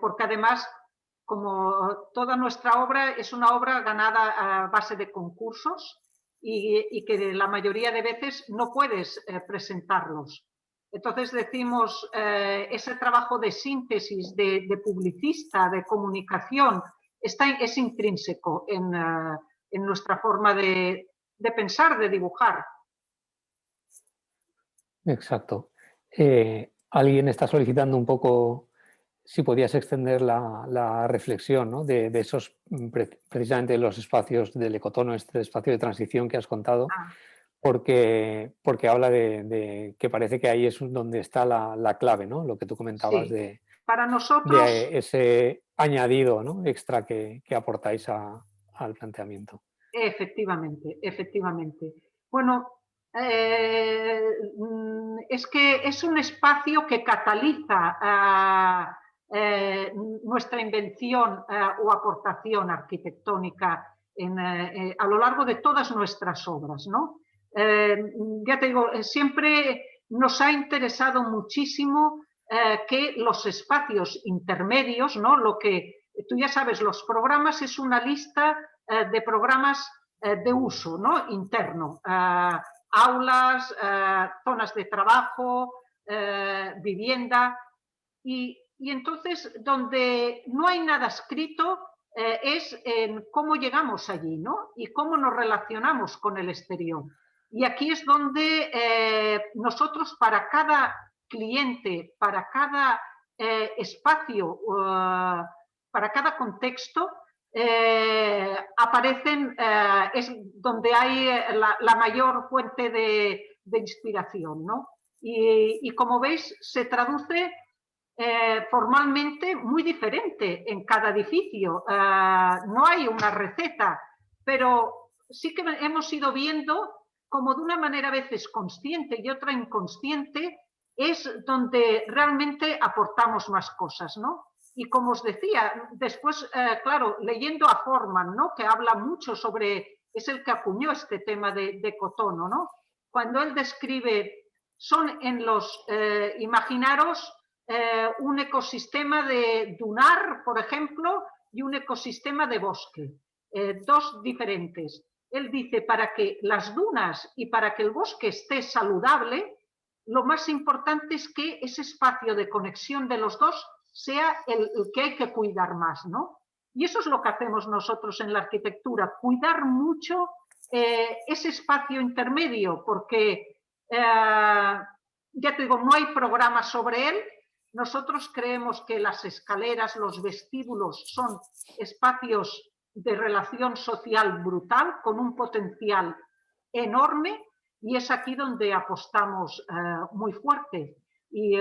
Porque además, como toda nuestra obra, es una obra ganada a base de concursos y que la mayoría de veces no puedes presentarlos. Entonces decimos, ese trabajo de síntesis, de publicista, de comunicación, es intrínseco en nuestra forma de pensar, de dibujar. Exacto. Alguien está solicitando un poco si podías extender la reflexión, ¿no? de esos, precisamente los espacios del ecotono, este espacio de transición que has contado. Porque habla de que parece que ahí es donde está la clave, ¿no? Lo que tú comentabas, sí. Para nosotros, de ese añadido, ¿no? Extra que aportáis al planteamiento. Efectivamente, efectivamente. Bueno, es que es un espacio que cataliza nuestra invención o aportación arquitectónica a lo largo de todas nuestras obras, ¿no? Ya te digo, siempre nos ha interesado muchísimo que los espacios intermedios, ¿no? Lo que tú ya sabes, los programas es una lista de programas de uso, ¿no? Interno, aulas, zonas de trabajo, vivienda, y entonces donde no hay nada escrito es en cómo llegamos allí, ¿no? Y cómo nos relacionamos con el exterior. Y aquí es donde nosotros para cada cliente, para cada espacio, para cada contexto, aparecen, es donde hay la mayor fuente de inspiración, ¿no? Y como veis, se traduce formalmente muy diferente en cada edificio. No hay una receta, pero sí que hemos ido viendo como de una manera a veces consciente y otra inconsciente es donde realmente aportamos más cosas, ¿no? Y como os decía, después, claro, leyendo a Forman, ¿no? Que habla mucho sobre, es el que acuñó este tema de ecotono, ¿no? Cuando él describe, son en los, imaginaros, un ecosistema de dunar, por ejemplo, y un ecosistema de bosque, dos diferentes. Él dice, para que las dunas y para que el bosque esté saludable, lo más importante es que ese espacio de conexión de los dos sea el que hay que cuidar más, ¿no? Y eso es lo que hacemos nosotros en la arquitectura, cuidar mucho ese espacio intermedio, porque ya te digo, no hay programa sobre él. Nosotros creemos que las escaleras, los vestíbulos son espacios de relación social brutal, con un potencial enorme, y es aquí donde apostamos muy fuerte. Y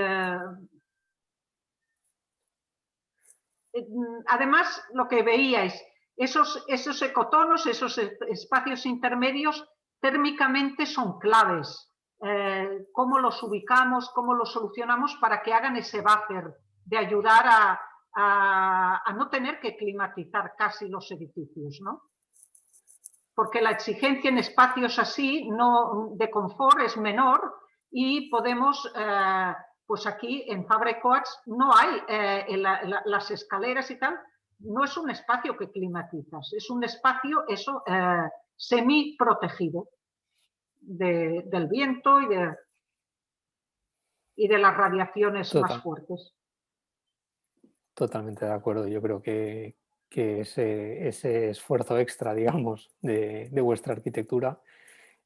además, lo que veíais, esos ecotonos, esos espacios intermedios, térmicamente son claves. Cómo los ubicamos, cómo los solucionamos para que hagan ese buffer de ayudar a no tener que climatizar casi los edificios, ¿no? Porque la exigencia en espacios así de confort es menor y podemos, pues aquí en Fabra y Coats no hay las escaleras y tal, no es un espacio que climatizas, es un espacio semi protegido del viento y de las radiaciones más fuertes. Totalmente de acuerdo. Yo creo que ese esfuerzo extra, digamos, de vuestra arquitectura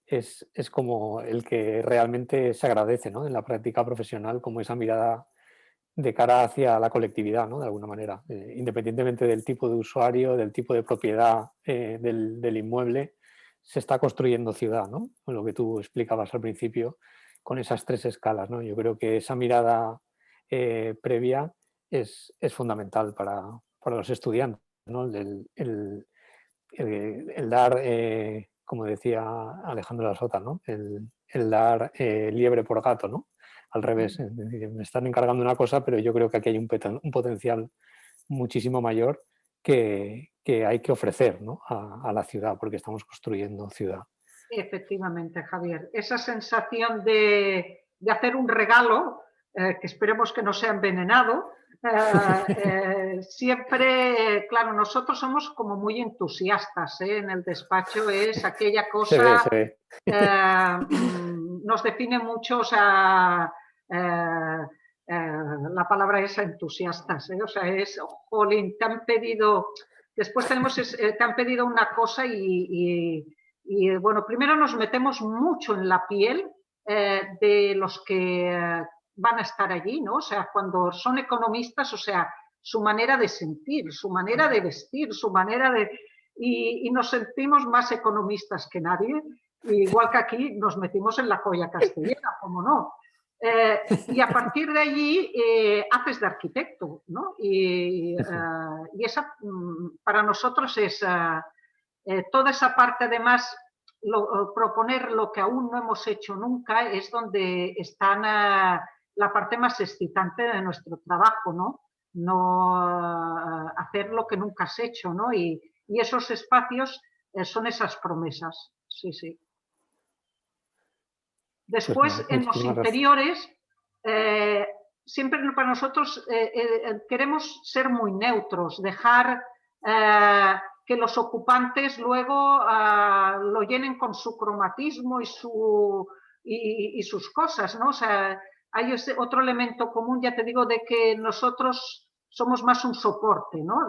es como el que realmente se agradece, ¿no?, en la práctica profesional, como esa mirada de cara hacia la colectividad, ¿no?, de alguna manera, independientemente del tipo de usuario, del tipo de propiedad del inmueble, se está construyendo ciudad, ¿no?, con lo que tú explicabas al principio, con esas 3 escalas, ¿no? Yo creo que esa mirada previa es fundamental para los estudiantes, ¿no? El dar, como decía Alejandro La Sota, ¿no?, el dar liebre por gato, ¿no? Al revés, es decir, me están encargando una cosa, pero yo creo que aquí hay un potencial muchísimo mayor que hay que ofrecer, ¿no?, a la ciudad, porque estamos construyendo ciudad. Efectivamente, Javier. Esa sensación de hacer un regalo, que esperemos que no sea envenenado, siempre, claro, nosotros somos como muy entusiastas, en el despacho es aquella cosa, Se ve. Nos define mucho, o sea, la palabra es entusiastas, o sea, es, jolín, te han pedido, después tenemos, te han pedido una cosa y bueno, primero nos metemos mucho en la piel de los que van a estar allí, ¿no? O sea, cuando son economistas, o sea, su manera de sentir, su manera de vestir, su manera de... Y nos sentimos más economistas que nadie, igual que aquí nos metimos en la joya castellana, ¿cómo no? Y a partir de allí haces de arquitecto, ¿no? Y esa para nosotros es... toda esa parte, además, proponer lo que aún no hemos hecho nunca es donde está la parte más excitante de nuestro trabajo, ¿no? No hacer lo que nunca has hecho, ¿no? Y esos espacios son esas promesas, sí, sí. Después, en los interiores, siempre para nosotros queremos ser muy neutros, dejar que los ocupantes luego lo llenen con su cromatismo y sus cosas, ¿no? O sea, hay otro elemento común, ya te digo, de que nosotros somos más un soporte, ¿no?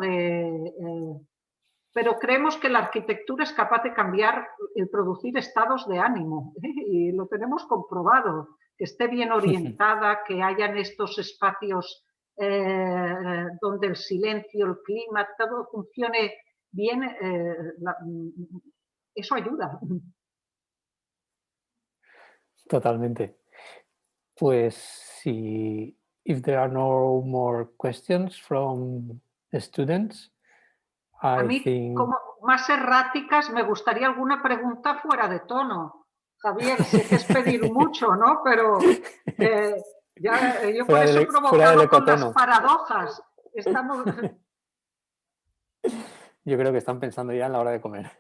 Pero creemos que la arquitectura es capaz de cambiar y producir estados de ánimo, y lo tenemos comprobado, que esté bien orientada, que hayan estos espacios donde el silencio, el clima, todo funcione bien, eso ayuda. Totalmente. Pues si if there are no more questions from the students, A mí, como más erráticas, me gustaría alguna pregunta fuera de tono. Javier, sé que es pedir mucho, ¿no? Pero yo por eso provocaba con las paradojas. Estamos... Yo creo que están pensando ya en la hora de comer.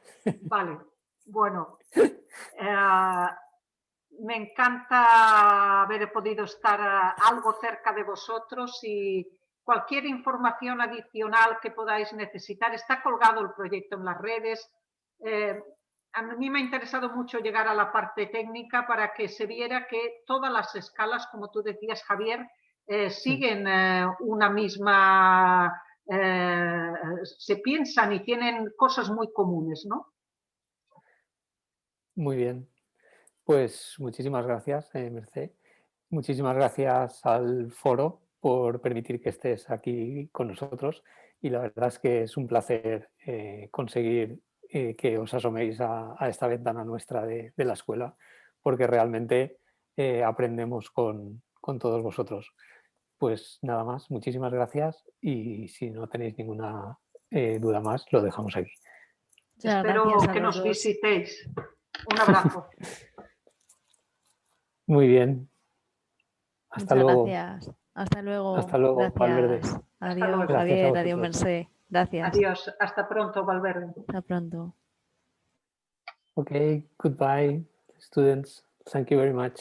Vale, bueno. Me encanta haber podido estar algo cerca de vosotros y cualquier información adicional que podáis necesitar. Está colgado el proyecto en las redes. a mí me ha interesado mucho llegar a la parte técnica para que se viera que todas las escalas, como tú decías, Javier, siguen una misma, se piensan y tienen cosas muy comunes, ¿no? Muy bien. Pues muchísimas gracias, Mercé. Muchísimas gracias al foro por permitir que estés aquí con nosotros y la verdad es que es un placer conseguir que os asoméis a esta ventana nuestra de la escuela porque realmente aprendemos con todos vosotros. Pues nada más, muchísimas gracias y si no tenéis ninguna duda más, lo dejamos aquí. Muchas Espero gracias a que los nos dos. visitéis. Un abrazo. Muy bien. Hasta Muchas luego. gracias. Hasta luego. Hasta luego, Valverde. Gracias. Hasta Adiós, luego. Gracias a Javier. Adiós, vosotros. Mercé. Gracias. Adiós. Hasta pronto, Valverde. Hasta pronto. Okay, goodbye, students. Thank you very much.